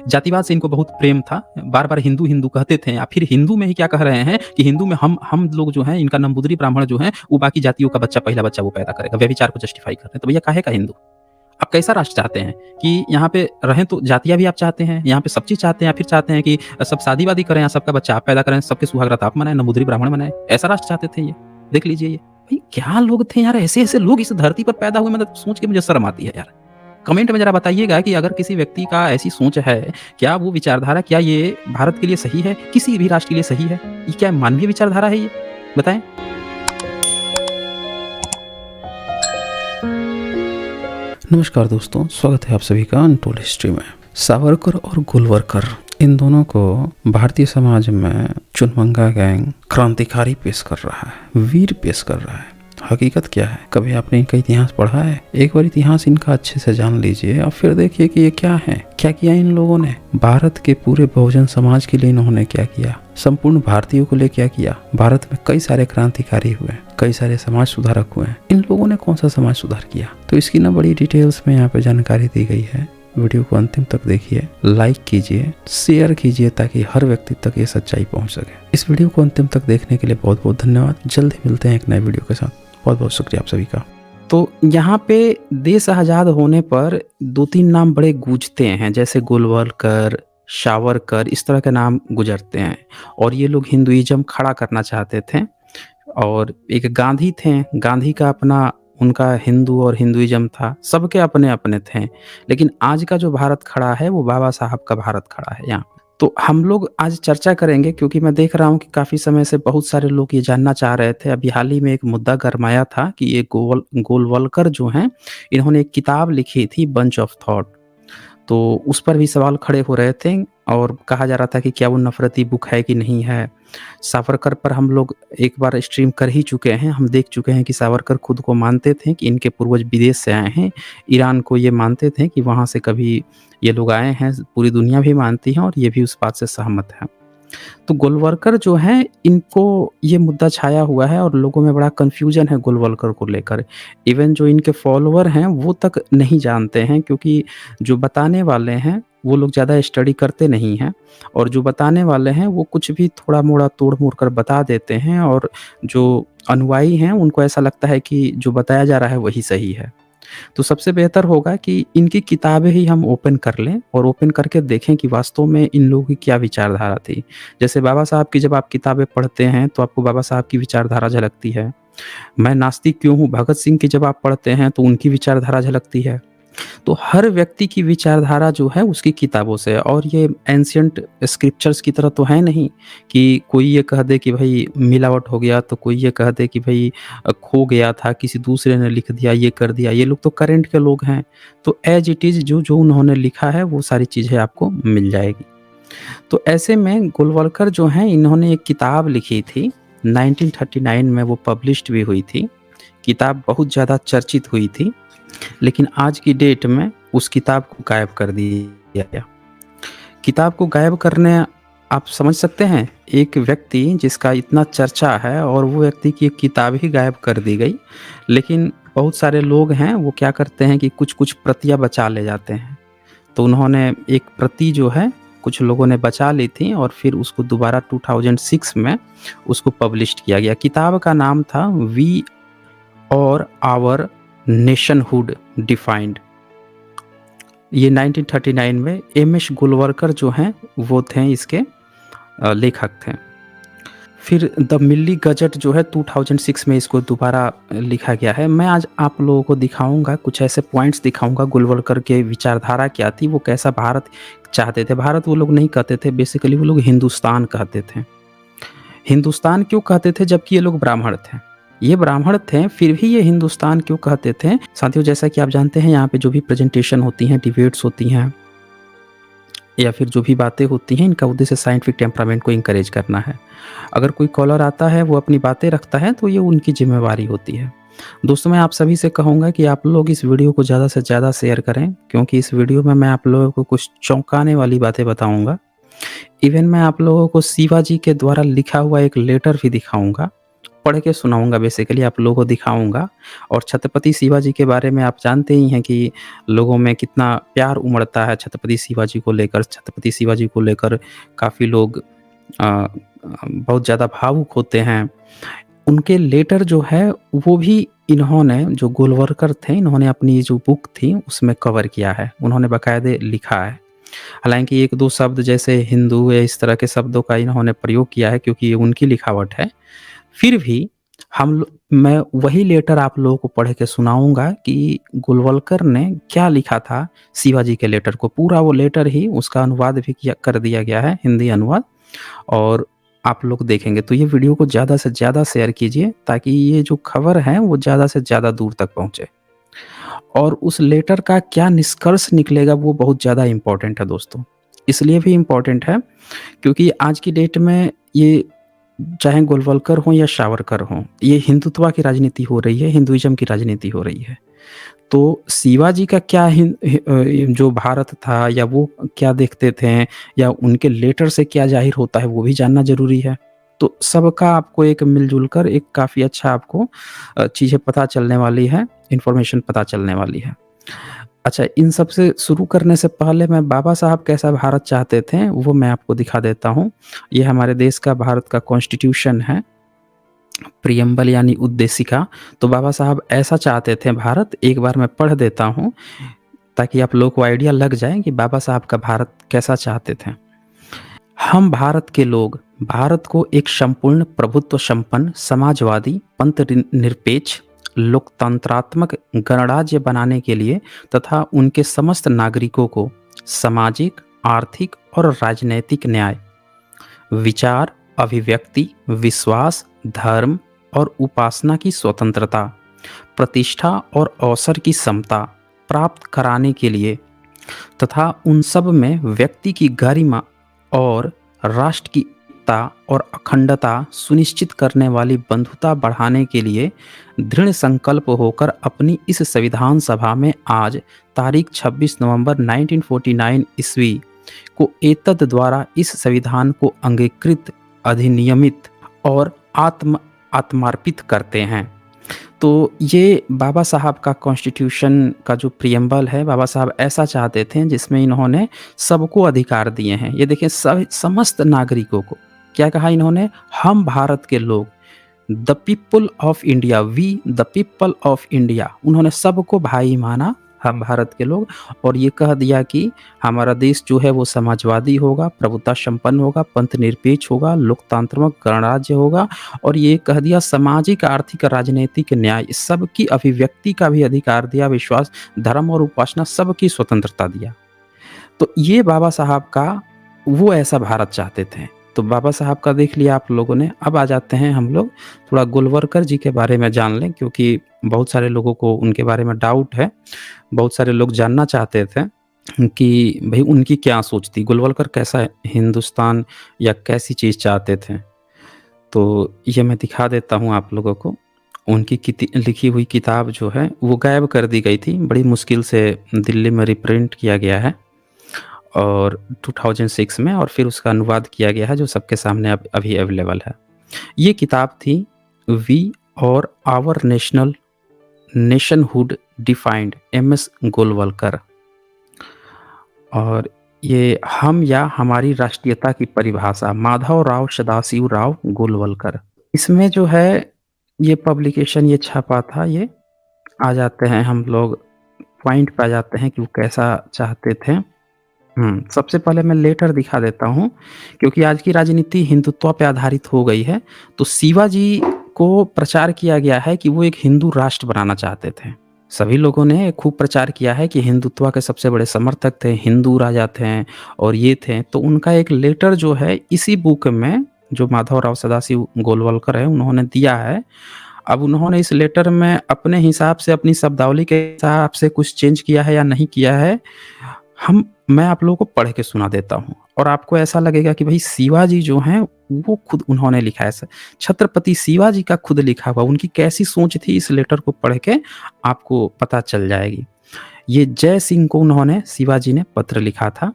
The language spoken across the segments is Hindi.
जातिवाद से इनको बहुत प्रेम था, बार-बार हिंदू, हिंदू कहते थे। फिर हिंदू में ही क्या कह रहे हैं कि हिंदू में हम लोग जो हैं, इनका नंबूदरी ब्राह्मण जो हैं, वो बाकी जातियों का बच्चा, पहला बच्चा वो पैदा करेगा। व्यभिचार को जस्टिफाई करते हैं। तो भैया काहे का हिंदू? आप कैसा राष्ट्र चाहते हैं कि यहाँ पे रहें, तो जातियाँ भी आप चाहते हैं, यहाँ पे सब चीज़ चाहते हैं, या फिर चाहते हैं कि सब शादी-वादी करें, या सबका बच्चा आप पैदा करें, सबके सुहागरात आप मनाएँ, नंबूदरी ब्राह्मण मनाएँ? ऐसा राष्ट्र चाहते थे ये? देख लीजिए ये। भाई क्या लोग थे यार, ऐसे-ऐसे लोग इस धरती पर पैदा हुए, मतलब सोच के मुझे शर्म आती है यार। कमेंट में ज़रा बताइएगा कि अगर किसी व्यक्ति का ऐसी सोच है, क्या वो विचारधारा, क्या ये भारत के लिए सही है? किसी भी राष्ट्र के लिए सही है? ये क्या मानवीय विचारधारा है ये? बताएँ? नमस्कार दोस्तों, स्वागत है आप सभी का अनटोल्ड हिस्ट्री में। सावरकर और गोलवरकर, इन दोनों को भारतीय समाज में चुनमंगा गैंग क्रांतिकारी पेश कर रहा है, वीर पेश कर रहा है। हकीकत क्या है? कभी आपने इनका इतिहास पढ़ा है? एक बार इतिहास इनका अच्छे से जान लीजिए और फिर देखिए कि ये क्या है, क्या किया इन लोगों ने। भारत के पूरे बहुजन समाज के लिए इन्होंने क्या किया, संपूर्ण भारतीयों को लिए क्या किया। भारत में कई सारे क्रांतिकारी हुए, कई सारे समाज सुधारक हुए। इन लोगों ने कौन सा समाज सुधार किया, तो इसकी ना बड़ी डिटेल्स में यहाँ पे जानकारी दी गई है। वीडियो को अंतिम तक देखिए, लाइक कीजिए, शेयर कीजिए, ताकि हर व्यक्ति तक ये सच्चाई पहुंच सके। इस वीडियो को अंतिम तक देखने के लिए बहुत बहुत धन्यवाद। जल्दी मिलते हैं एक नए वीडियो के साथ। बहुत बहुत शुक्रिया आप सभी का। तो यहाँ पे देश आज़ाद होने पर 2-3 नाम बड़े गूंजते हैं, जैसे गोलवलकर, सावरकर, इस तरह के नाम गुजरते हैं। और ये लोग हिंदुइज़्म खड़ा करना चाहते थे। और एक गांधी थे, गांधी का अपना, उनका हिंदू और हिंदुइज़्म था, सबके अपने-अपने थे। लेकिन आज का जो भारत खड़ा है, वो बाबा साहब का भारत खड़ा है यहाँ। तो हम लोग आज चर्चा करेंगे, क्योंकि मैं देख रहा हूँ कि काफ़ी समय से बहुत सारे लोग ये जानना चाह रहे थे। अभी हाल ही में एक मुद्दा गरमाया था कि ये गोलवलकर जो हैं, इन्होंने एक किताब लिखी थी, बंच ऑफ थॉट। तो उस पर भी सवाल खड़े हो रहे थे और कहा जा रहा था कि क्या वो नफ़रती बुक है कि नहीं है। सावरकर पर हम लोग एक बार स्ट्रीम कर ही चुके हैं। हम देख चुके हैं कि सावरकर खुद को मानते थे कि इनके पूर्वज विदेश से आए हैं। ईरान को ये मानते थे कि वहाँ से कभी ये लोग आए हैं, पूरी दुनिया भी मानती है और ये भी उस बात से सहमत है। तो गोलवलकर जो हैं, इनको ये मुद्दा छाया हुआ है और लोगों में बड़ा कन्फ्यूजन है गोलवलकर को लेकर। इवन जो इनके फॉलोवर हैं, वो तक नहीं जानते हैं, क्योंकि जो बताने वाले हैं, वो लोग ज़्यादा स्टडी करते नहीं हैं। और जो बताने वाले हैं, वो कुछ भी थोड़ा-मोड़ा तोड़-मोड़ कर बता देते हैं, और जो अनुयायी हैं, उनको ऐसा लगता है कि जो बताया जा रहा है वही सही है। तो सबसे बेहतर होगा कि इनकी किताबें ही हम ओपन कर लें और ओपन करके देखें कि वास्तव में इन लोगों की क्या विचारधारा थी। जैसे बाबा साहब की जब आप किताबें पढ़ते हैं, तो आपको बाबा साहब की विचारधारा झलकती है। मैं नास्तिक क्यों हूँ, भगत सिंह की जब आप पढ़ते हैं, तो उनकी विचारधारा झलकती है। तो हर व्यक्ति की विचारधारा जो है उसकी किताबों से, और ये एंशिएंट स्क्रिप्चर्स की तरह तो है नहीं कि कोई ये कह दे कि भाई मिलावट हो गया, तो कोई ये कह दे कि भाई खो गया था, किसी दूसरे ने लिख दिया, ये कर दिया। ये लोग तो करंट के लोग हैं, तो एज इट इज़ जो जो उन्होंने लिखा है वो सारी चीज़ें आपको मिल जाएगी। तो ऐसे में गोलवलकर जो हैं, इन्होंने एक किताब लिखी थी 1939 में, वो पब्लिश्ड भी हुई थी। किताब बहुत ज़्यादा चर्चित हुई थी, लेकिन आज की डेट में उस किताब को गायब कर दिया गया। किताब को गायब करने, आप समझ सकते हैं, एक व्यक्ति जिसका इतना चर्चा है और वो व्यक्ति की एक किताब ही गायब कर दी गई। लेकिन बहुत सारे लोग हैं, वो क्या करते हैं कि कुछ-कुछ प्रतियाँ बचा ले जाते हैं। तो उन्होंने एक प्रति जो है, कुछ लोगों ने बचा ली थी और फिर उसको दोबारा 2006 में उसको पब्लिश्ड किया गया। किताब का नाम था वी और आवर नेशनहुड डिफाइंड। ये 1939 में एम.एस. गोलवलकर जो हैं, वो थे इसके लेखक थे। फिर द मिल्ली गज़ट जो है 2006 में इसको दोबारा लिखा गया है। मैं आज आप लोगों को दिखाऊंगा, कुछ ऐसे पॉइंट्स दिखाऊंगा गोलवलकर के विचारधारा क्या थी, वो कैसा भारत चाहते थे। भारत वो लोग नहीं कहते थे, बेसिकली वो लोग हिंदुस्तान कहते थे। हिंदुस्तान क्यों कहते थे, जबकि ये लोग ब्राह्मण थे। ये ब्राह्मण थे, फिर भी ये हिंदुस्तान क्यों कहते थे। साथियों, जैसा कि आप जानते हैं, यहाँ पे जो भी प्रेजेंटेशन होती हैं, डिबेट्स होती हैं, या फिर जो भी बातें होती हैं, इनका उद्देश्य साइंटिफिक टेम्परामेंट को इंकरेज करना है। अगर कोई कॉलर आता है, वो अपनी बातें रखता है, तो ये उनकी जिम्मेवारी होती है। दोस्तों, मैं आप सभी से कहूँगा कि आप लोग इस वीडियो को ज़्यादा से ज़्यादा शेयर करें, क्योंकि इस वीडियो में मैं आप लोगों को कुछ चौंकाने वाली बातें बताऊँगा। इवन मैं आप लोगों को शिवाजी के द्वारा लिखा हुआ एक लेटर भी दिखाऊँगा, पढ़ के सुनाऊँगा, बेसिकली आप लोगों को दिखाऊँगा। और छत्रपति शिवाजी के बारे में आप जानते ही हैं कि लोगों में कितना प्यार उमड़ता है छत्रपति शिवाजी को लेकर। छत्रपति शिवाजी को लेकर काफ़ी लोग बहुत ज़्यादा भावुक होते हैं। उनके लेटर जो है वो भी इन्होंने, जो गोलवलकर थे, इन्होंने अपनी जो बुक थी उसमें कवर किया है। उन्होंने बाकायदे लिखा है। हालाँकि 1-2 शब्द जैसे हिंदू या इस तरह के शब्दों का इन्होंने प्रयोग किया है क्योंकि ये उनकी लिखावट है। फिर भी मैं वही लेटर आप लोगों को पढ़ के सुनाऊँगा कि गोलवलकर ने क्या लिखा था शिवाजी के लेटर को। पूरा वो लेटर ही, उसका अनुवाद भी कर दिया गया है, हिंदी अनुवाद, और आप लोग देखेंगे। तो ये वीडियो को ज़्यादा से ज़्यादा शेयर कीजिए ताकि ये जो खबर है वो ज़्यादा से ज़्यादा दूर तक पहुँचे। और उस लेटर का क्या निष्कर्ष निकलेगा वो बहुत ज़्यादा इम्पोर्टेंट है दोस्तों। इसलिए भी इम्पोर्टेंट है क्योंकि आज की डेट में ये, चाहे गोलवलकर हों या सावरकर हों, ये हिंदुत्व की राजनीति हो रही है, हिंदुइज़्म की राजनीति हो रही है। तो शिवाजी का क्या जो भारत था या वो क्या देखते थे या उनके लेटर से क्या ज़ाहिर होता है वो भी जानना ज़रूरी है। तो सबका आपको एक मिल-जुल कर एक काफ़ी अच्छा आपको चीज़ें पता चलने वाली है, इन्फॉर्मेशन पता चलने वाली है। अच्छा, इन सब से शुरू करने से पहले मैं बाबा साहब कैसा भारत चाहते थे वो मैं आपको दिखा देता हूँ। ये हमारे देश का, भारत का कॉन्स्टिट्यूशन है, प्रियम्बल यानी उद्देशिका। तो बाबा साहब ऐसा चाहते थे भारत, एक बार मैं पढ़ देता हूँ ताकि आप लोगों को आइडिया लग जाए कि बाबा साहब का भारत कैसा चाहते थे। हम भारत के लोग भारत को एक संपूर्ण प्रभुत्व संपन्न समाजवादी पंथ निरपेक्ष लोकतंत्रात्मक गणराज्य बनाने के लिए तथा उनके समस्त नागरिकों को सामाजिक, आर्थिक और राजनैतिक न्याय, विचार, अभिव्यक्ति, विश्वास, धर्म और उपासना की स्वतंत्रता, प्रतिष्ठा और अवसर की समता प्राप्त कराने के लिए तथा उन सब में व्यक्ति की गरिमा और राष्ट्र की एकता और अखंडता सुनिश्चित करने वाली बंधुता बढ़ाने के लिए दृढ़ संकल्प होकर अपनी इस संविधान सभा में आज तारीख 26 नवंबर 1949 ईस्वी को एतद द्वारा इस संविधान को अंगीकृत, अधिनियमित और आत्मार्पित करते हैं। तो ये बाबा साहब का कॉन्स्टिट्यूशन का जो प्रियम्बल है, बाबा साहब ऐसा चाहते थे जिसमें इन्होंने सबको अधिकार दिए हैं। ये देखें, सब समस्त नागरिकों को क्या कहा इन्होंने, हम भारत के लोग, the people of India, we the people of India. उन्होंने सबको भाई माना, हम भारत के लोग, और ये कह दिया कि हमारा देश जो है वो समाजवादी होगा, प्रभुता संपन्न होगा, पंथ निरपेक्ष होगा, लोकतांत्रिक गणराज्य होगा, और ये कह दिया सामाजिक, आर्थिक, राजनीतिक न्याय, सबकी अभिव्यक्ति का भी अधिकार दिया, विश्वास, धर्म और उपासना सबकी स्वतंत्रता दिया। तो ये बाबा साहब का, वो ऐसा भारत चाहते थे। तो बाबा साहब का देख लिया आप लोगों ने। अब आ जाते हैं हम लोग थोड़ा गोलवलकर जी के बारे में जान लें, क्योंकि बहुत सारे लोगों को उनके बारे में डाउट है। बहुत सारे लोग जानना चाहते थे कि भाई उनकी क्या सोच थी, गोलवलकर कैसा हिंदुस्तान या कैसी चीज़ चाहते थे। तो ये मैं दिखा देता हूँ आप लोगों को। उनकी लिखी हुई किताब जो है वो गायब कर दी गई थी, बड़ी मुश्किल से दिल्ली में रिप्रिंट किया गया है और 2006 में, और फिर उसका अनुवाद किया गया है जो सबके सामने अभी अवेलेबल है। ये किताब थी वी और our nationhood defined, M S. Golwalkar. और ये हम या हमारी राष्ट्रीयता की परिभाषा, माधवराव सदाशिव राव गोलवलकर। इसमें जो है ये पब्लिकेशन ये छपा था। ये आ जाते हैं हम लोग पॉइंट पे आ जाते हैं कि वो कैसा चाहते थे। सबसे पहले मैं लेटर दिखा देता हूँ, क्योंकि आज की राजनीति हिंदुत्व पे आधारित हो गई है। तो शिवाजी को प्रचार किया गया है कि वो एक हिंदू राष्ट्र बनाना चाहते थे। सभी लोगों ने खूब प्रचार किया है कि हिंदुत्व के सबसे बड़े समर्थक थे, हिंदू राजा थे और ये थे। तो उनका एक लेटर जो है इसी बुक में, जो माधवराव सदाशिव गोलवलकर है, उन्होंने दिया है। अब उन्होंने इस लेटर में अपने हिसाब से, अपनी शब्दावली के हिसाब से कुछ चेंज किया है या नहीं किया है, मैं आप लोगों को पढ़ के सुना देता हूँ और आपको ऐसा लगेगा कि भाई शिवाजी जो हैं वो खुद उन्होंने लिखा है। छत्रपति शिवाजी का खुद लिखा हुआ, उनकी कैसी सोच थी इस लेटर को पढ़ के आपको पता चल जाएगी। ये जय सिंह को उन्होंने, शिवाजी ने पत्र लिखा था।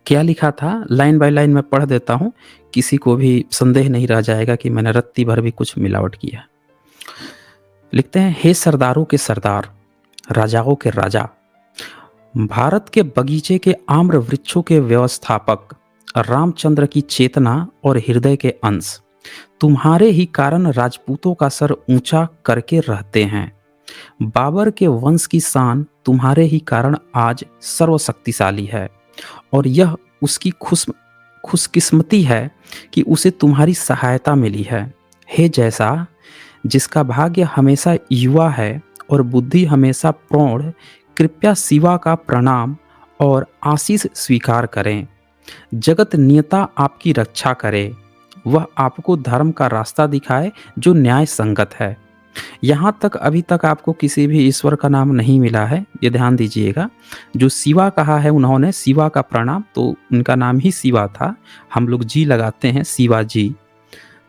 क्या लिखा था, लाइन बाय लाइन मैं पढ़ देता हूँ, किसी को भी संदेह नहीं रह जाएगा कि मैंने रत्ती भर भी कुछ मिलावट किया। लिखते हैं, हे सरदारों के सरदार, राजाओं के राजा, भारत के बगीचे के आम्र वृक्षों के व्यवस्थापक, रामचंद्र की चेतना और हृदय के अंश, तुम्हारे ही कारण राजपूतों का सर ऊंचा करके रहते हैं। बाबर के वंश की शान तुम्हारे ही कारण आज सर्वशक्तिशाली है, और यह उसकी खुशकिस्मती है कि उसे तुम्हारी सहायता मिली है। हे जैसा, जिसका भाग्य हमेशा युवा है और बुद्धि हमेशा प्रौढ़, कृपया शिवा का प्रणाम और आशीष स्वीकार करें। जगत नियता आपकी रक्षा करे, वह आपको धर्म का रास्ता दिखाए जो न्याय संगत है। यहाँ तक अभी तक आपको किसी भी ईश्वर का नाम नहीं मिला है, ये ध्यान दीजिएगा। जो शिवा कहा है उन्होंने, शिवा का प्रणाम, तो उनका नाम ही शिवा था, हम लोग जी लगाते हैं, शिवा जी।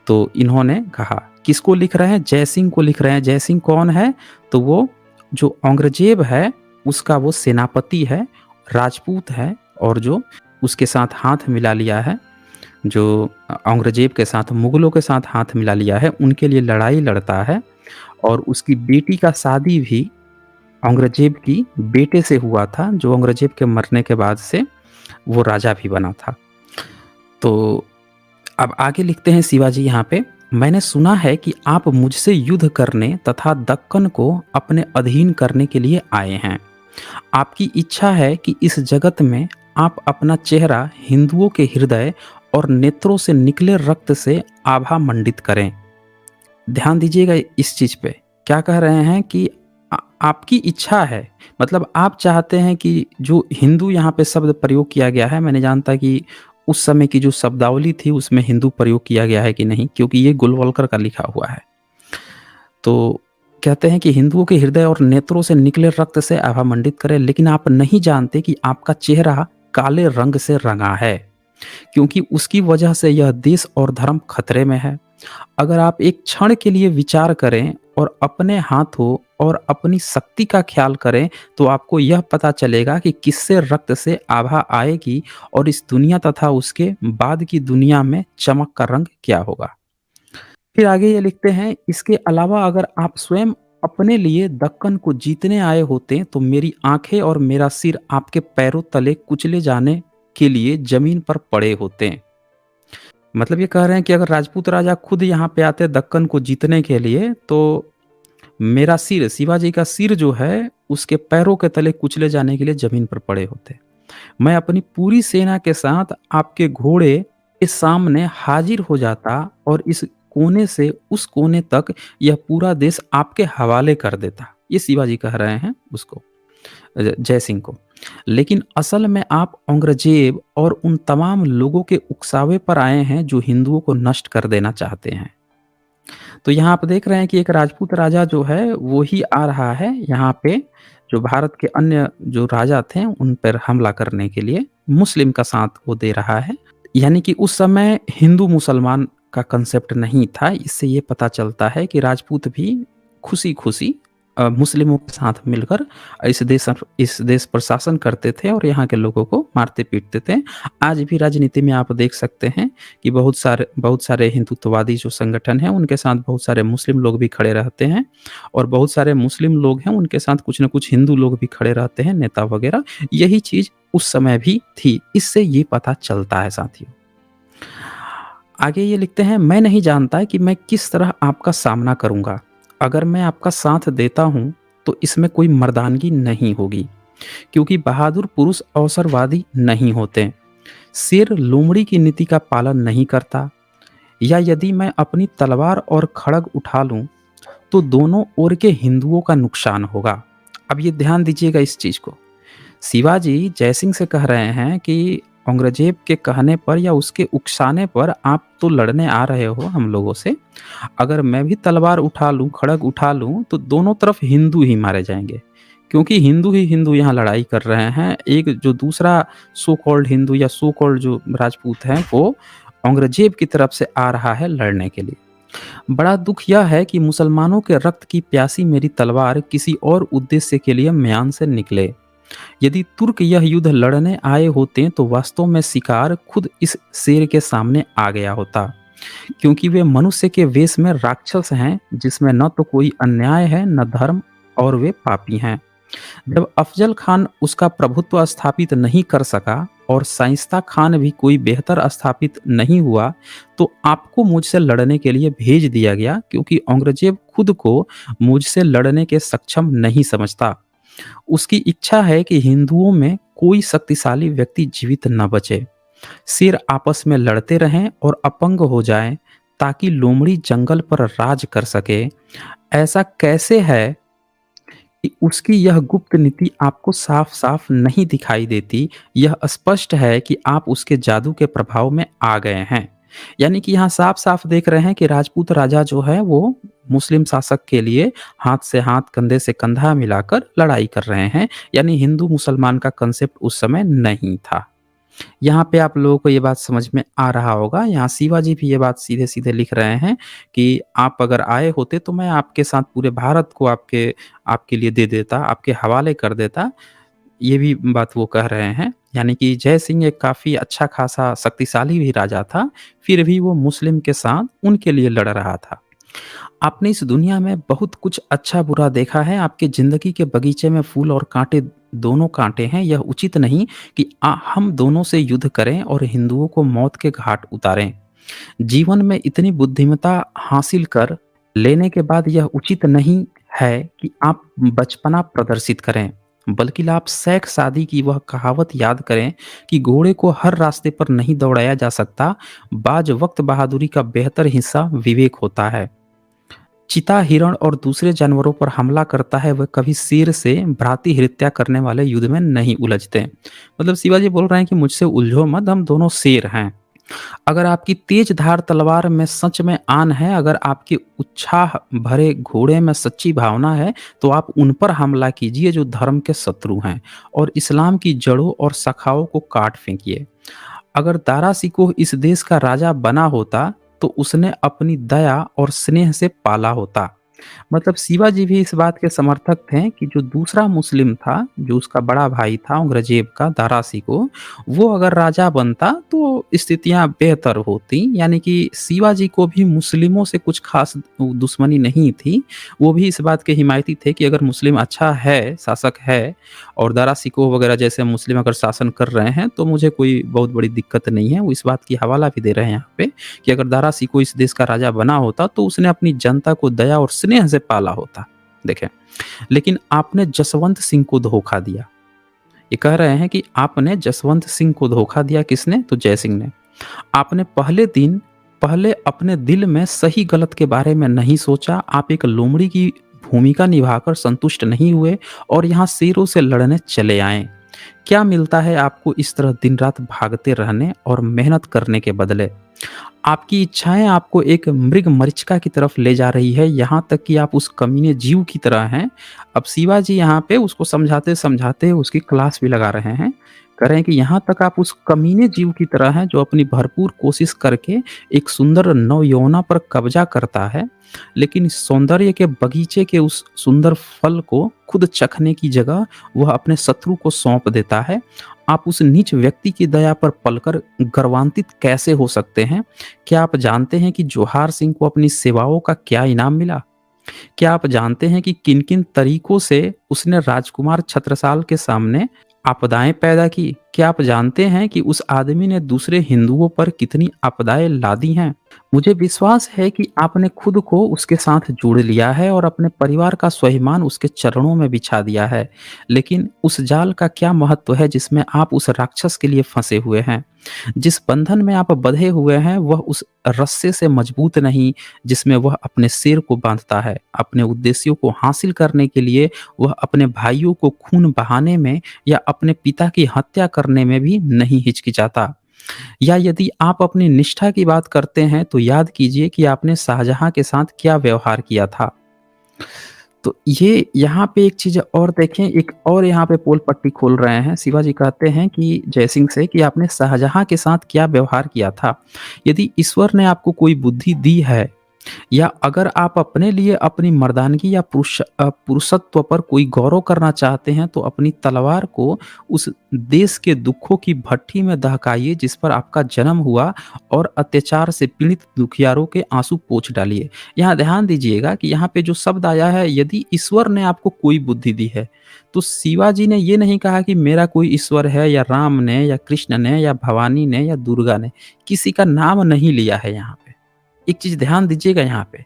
तो इन्होंने कहा, किसको लिख रहे हैं? जयसिंह को लिख रहे हैं। जयसिंह कौन है? तो वो जो औरंगजेब है उसका वो सेनापति है, राजपूत है, और जो उसके साथ हाथ मिला लिया है, जो औरंगजेब के साथ, मुगलों के साथ हाथ मिला लिया है, उनके लिए लड़ाई लड़ता है। और उसकी बेटी का शादी भी औरंगजेब की बेटे से हुआ था, जो औरंगजेब के मरने के बाद से वो राजा भी बना था। तो अब आगे लिखते हैं शिवाजी यहाँ पे, मैंने सुना है कि आप मुझसे युद्ध करने तथा दक्कन को अपने अधीन करने के लिए आए हैं। आपकी इच्छा है कि इस जगत में आप अपना चेहरा हिंदुओं के हृदय और नेत्रों से निकले रक्त से आभा मंडित करें। ध्यान दीजिएगा इस चीज़ पे, क्या कह रहे हैं कि आपकी इच्छा है, मतलब आप चाहते हैं कि जो हिंदू यहाँ पे शब्द प्रयोग किया गया है, मैंने जानता कि उस समय की जो शब्दावली थी उसमें हिंदू प्रयोग किया गया है कि नहीं, क्योंकि ये गोलवलकर का लिखा हुआ है। तो कहते हैं कि हिंदुओं के हृदय और नेत्रों से निकले रक्त से आभा मंडित करें, लेकिन आप नहीं जानते कि आपका चेहरा काले रंग से रंगा है, क्योंकि उसकी वजह से यह देश और धर्म खतरे में है। अगर आप एक क्षण के लिए विचार करें और अपने हाथों और अपनी शक्ति का ख्याल करें, तो आपको यह पता चलेगा कि किससे रक्त से आभा आएगी और इस दुनिया तथा उसके बाद की दुनिया में चमक का रंग क्या होगा। फिर आगे ये लिखते हैं, इसके अलावा अगर आप स्वयं अपने लिए दक्कन को जीतने आए होते तो मेरी आंखें और मेरा सिर आपके पैरों तले कुचले जाने के लिए जमीन पर पड़े होते। मतलब ये कह रहे हैं कि अगर राजपूत राजा खुद यहाँ पे आते दक्कन को जीतने के लिए, तो मेरा सिर, शिवाजी का सिर जो है उसके पैरों के तले कुचले जाने के लिए जमीन पर पड़े होते। मैं अपनी पूरी सेना के साथ आपके घोड़े के सामने हाजिर हो जाता और इस कोने से उस कोने तक यह पूरा देश आपके हवाले कर देता। ये शिवाजी कह रहे हैं उसको, जय सिंह को। लेकिन असल में आप औरंगजेब और उन तमाम लोगों के उकसावे पर आए हैं जो हिंदुओं को नष्ट कर देना चाहते हैं। तो यहाँ आप देख रहे हैं कि एक राजपूत राजा जो है वो ही आ रहा है यहाँ पे, जो भारत के अन्य जो राजा थे उन पर हमला करने के लिए मुस्लिम का साथ वो दे रहा है। यानी कि उस समय हिंदू मुसलमान का कंसेप्ट नहीं था। इससे ये पता चलता है कि राजपूत भी खुशी खुशी मुस्लिमों के साथ मिलकर इस देश पर शासन करते थे और यहाँ के लोगों को मारते पीटते थे। आज भी राजनीति में आप देख सकते हैं कि बहुत सारे हिंदुत्ववादी जो संगठन हैं उनके साथ बहुत सारे मुस्लिम लोग भी खड़े रहते हैं, और बहुत सारे मुस्लिम लोग हैं उनके साथ कुछ न कुछ हिंदू लोग भी खड़े रहते हैं, नेता वगैरह। यही चीज़ उस समय भी थी, इससे ये पता चलता है साथियों। आगे ये लिखते हैं, मैं नहीं जानता कि मैं किस तरह आपका सामना करूंगा। अगर मैं आपका साथ देता हूं तो इसमें कोई मर्दानगी नहीं होगी, क्योंकि बहादुर पुरुष अवसरवादी नहीं होते। शेर लोमड़ी की नीति का पालन नहीं करता। या यदि मैं अपनी तलवार और खड़ग उठा लूं तो दोनों ओर के हिंदुओं का नुकसान होगा। अब ये ध्यान दीजिएगा इस चीज को। शिवाजी जयसिंह से कह रहे हैं कि औरंगजेब के कहने पर या उसके उकसाने पर आप तो लड़ने आ रहे हो हम लोगों से, अगर मैं भी तलवार उठा लूं, खड़ग उठा लूं, तो दोनों तरफ हिंदू ही मारे जाएंगे, क्योंकि हिंदू ही हिंदू यहाँ लड़ाई कर रहे हैं। एक जो दूसरा सो कॉल्ड हिंदू या सो कॉल्ड जो राजपूत हैं वो औरंगजेब की तरफ से आ रहा है लड़ने के लिए। बड़ा दुख यह है कि मुसलमानों के रक्त की प्यासी मेरी तलवार किसी और उद्देश्य के लिए म्यान से निकले। यदि तुर्क यह युद्ध लड़ने आए होते तो वास्तव में शिकार खुद इस शेर के सामने आ गया होता। क्योंकि वे मनुष्य के वेश में राक्षस हैं, जिसमें न तो कोई अन्याय है न धर्म, और वे पापी हैं। जब अफजल खान उसका प्रभुत्व स्थापित नहीं कर सका और शाइस्ता खान भी कोई बेहतर स्थापित नहीं हुआ, तो आपको मुझसे लड़ने के लिए भेज दिया गया, क्योंकि औरंगजेब खुद को मुझसे लड़ने के सक्षम नहीं समझता। उसकी इच्छा है कि हिंदुओं में कोई शक्तिशाली व्यक्ति जीवित न बचे। शेर आपस में लड़ते रहें और अपंग हो जाएं, ताकि लोमड़ी जंगल पर राज कर सके। ऐसा कैसे है कि उसकी यह गुप्त नीति आपको साफ-साफ नहीं दिखाई देती? यह स्पष्ट है कि आप उसके जादू के प्रभाव में आ गए हैं। यानी कि यहाँ साफ-साफ देख रहे हैं कि राजपूत राजा जो है वो मुस्लिम शासक के लिए हाथ से हाथ, कंधे से कंधा मिलाकर लड़ाई कर रहे हैं। यानी हिंदू-मुसलमान का कांसेप्ट उस समय नहीं था। यहाँ पे आप लोगों को ये बात समझ में आ रहा होगा। यहाँ शिवाजी भी ये बात सीधे-सीधे लिख रहे हैं कि आप अगर आए होते तो मैं आपके साथ पूरे भारत को आपके लिए दे देता, आपके हवाले कर देता। ये भी बात वो कह रहे हैं। यानी कि जय सिंह एक काफ़ी अच्छा खासा शक्तिशाली भी राजा था, फिर भी वो मुस्लिम के साथ उनके लिए लड़ रहा था। आपने इस दुनिया में बहुत कुछ अच्छा-बुरा देखा है। आपकी ज़िंदगी के बगीचे में फूल और काँटे दोनों काँटे हैं। यह उचित नहीं कि हम दोनों से युद्ध करें और हिंदुओं को मौत के घाट उतारें। जीवन में इतनी बुद्धिमत्ता हासिल कर लेने के बाद यह उचित नहीं है कि आप बचपना प्रदर्शित करें, बल्कि आप शेख सादी की वह कहावत याद करें कि घोड़े को हर रास्ते पर नहीं दौड़ाया जा सकता। बाज़ वक़्त बहादुरी का बेहतर हिस्सा विवेक होता है। चीता, हिरण और दूसरे जानवरों पर हमला करता है, वह कभी शेर से भ्रातृ हत्या करने वाले युद्ध में नहीं उलझते। मतलब शिवाजी बोल रहे हैं कि मुझसे उलझो मत, हम दोनों शेर हैं। अगर आपकी तेज धार तलवार में सच में आन है, अगर आपके उत्साह भरे घोड़े में सच्ची भावना है, तो आप उन पर हमला कीजिए जो धर्म के शत्रु हैं, और इस्लाम की जड़ों और शाखाओं को काट फेंकिए। अगर दारा शिकोह इस देश का राजा बना होता, तो उसने अपनी दया और स्नेह से पाला होता। मतलब शिवाजी भी इस बात के समर्थक थे कि जो दूसरा मुस्लिम था, जो उसका बड़ा भाई था औरंगजेब का, दारा शिकोह, वो अगर राजा बनता तो स्थितियां बेहतर होती। यानी कि शिवाजी को भी मुस्लिमों से कुछ खास दुश्मनी नहीं थी। वो भी इस बात के हिमायती थे कि अगर मुस्लिम अच्छा है, शासक है, और दारा शिकोह वगैरह जैसे मुस्लिम अगर शासन कर रहे हैं, तो मुझे कोई बहुत बड़ी दिक्कत नहीं है। वो इस बात की हवाला भी दे रहे हैं यहाँ पे कि अगर दारा शिकोह इस देश का राजा बना होता, तो उसने अपनी जनता को दया और स्नेह से पाला होता। देखें, लेकिन आपने जसवंत सिंह को धोखा दिया। ये कह रहे हैं कि आपने जसवंत सिंह को धोखा दिया। किसने? तो जय सिंह ने। आपने पहले अपने दिल में सही गलत के बारे में नहीं सोचा। आप एक लोमड़ी की भूमिका निभाकर संतुष्ट नहीं हुए और यहाँ शेरों से लड़ने चले आए। क्या मिलता है आपको इस तरह दिन रात भागते रहने और मेहनत करने के बदले? आपकी इच्छाएं आपको एक मृग मरीचिका की तरफ ले जा रही है, यहाँ तक कि आप उस कमीने जीव की तरह हैं। अब शिवाजी यहाँ पे उसको समझाते समझाते उसकी क्लास भी लगा रहे हैं। कह रहे हैं कि यहाँ तक आप उस कमीने जीव की तरह हैं जो अपनी भरपूर कोशिश करके एक सुंदर नवयौवना पर कब्जा करता है, लेकिन सौंदर्य के बगीचे के उस सुंदर फल को खुद चखने की जगह वह अपने शत्रु को सौंप देता है। आप उस नीच व्यक्ति की दया पर पलकर गर्वान्वित कैसे हो सकते हैं? क्या आप जानते हैं कि जोहार सिंह को अपनी सेवाओं का क्या इनाम मिला? क्या आप जानते हैं कि किन-किन तरीकों से उसने राजकुमार छत्रसाल के सामने आपदाएं पैदा की? क्या आप जानते हैं कि उस आदमी ने दूसरे हिंदुओं पर कितनी आपदाएं लादी हैं? मुझे विश्वास है कि आपने खुद को उसके साथ जोड़ लिया है और अपने परिवार का स्वाभिमान उसके चरणों में बिछा दिया है। लेकिन उस जाल का क्या महत्व है जिसमें आप उस राक्षस के लिए फंसे हुए हैं? जिस बंधन में आप बंधे हुए हैं, वह उस रस्से से मजबूत नहीं जिसमें वह अपने सिर को बांधता है। अपने उद्देश्यों को हासिल करने के लिए वह अपने भाइयों को खून बहाने में या अपने पिता की हत्या करने में भी नहीं हिचकिचाता। या यदि आप अपनी निष्ठा की बात करते हैं, तो याद कीजिए कि आपने शाहजहां के साथ क्या व्यवहार किया था। तो ये यहाँ पे एक चीज़ और देखें, एक और यहाँ पे पोल पट्टी खोल रहे हैं। शिवाजी कहते हैं कि जयसिंह से कि आपने शाहजहां के साथ क्या व्यवहार किया था। यदि ईश्वर ने आपको कोई बुद्धि दी है, या अगर आप अपने लिए अपनी मर्दानगी या पुरुषत्व पर कोई गौरव करना चाहते हैं तो अपनी तलवार को उस देश के दुखों की भट्ठी में दहकाइए जिस पर आपका जन्म हुआ और अत्याचार से पीड़ित दुखियारों के आंसू पोंछ डालिए। यहाँ ध्यान दीजिएगा कि यहाँ पे जो शब्द आया है, यदि ईश्वर ने आपको कोई बुद्धि दी है तो शिवाजी ने ये नहीं कहा कि मेरा कोई ईश्वर है, या राम ने, या कृष्ण ने, या भवानी ने, या दुर्गा ने, किसी का नाम नहीं लिया है यहाँ पे। एक चीज ध्यान दीजिएगा यहाँ पे,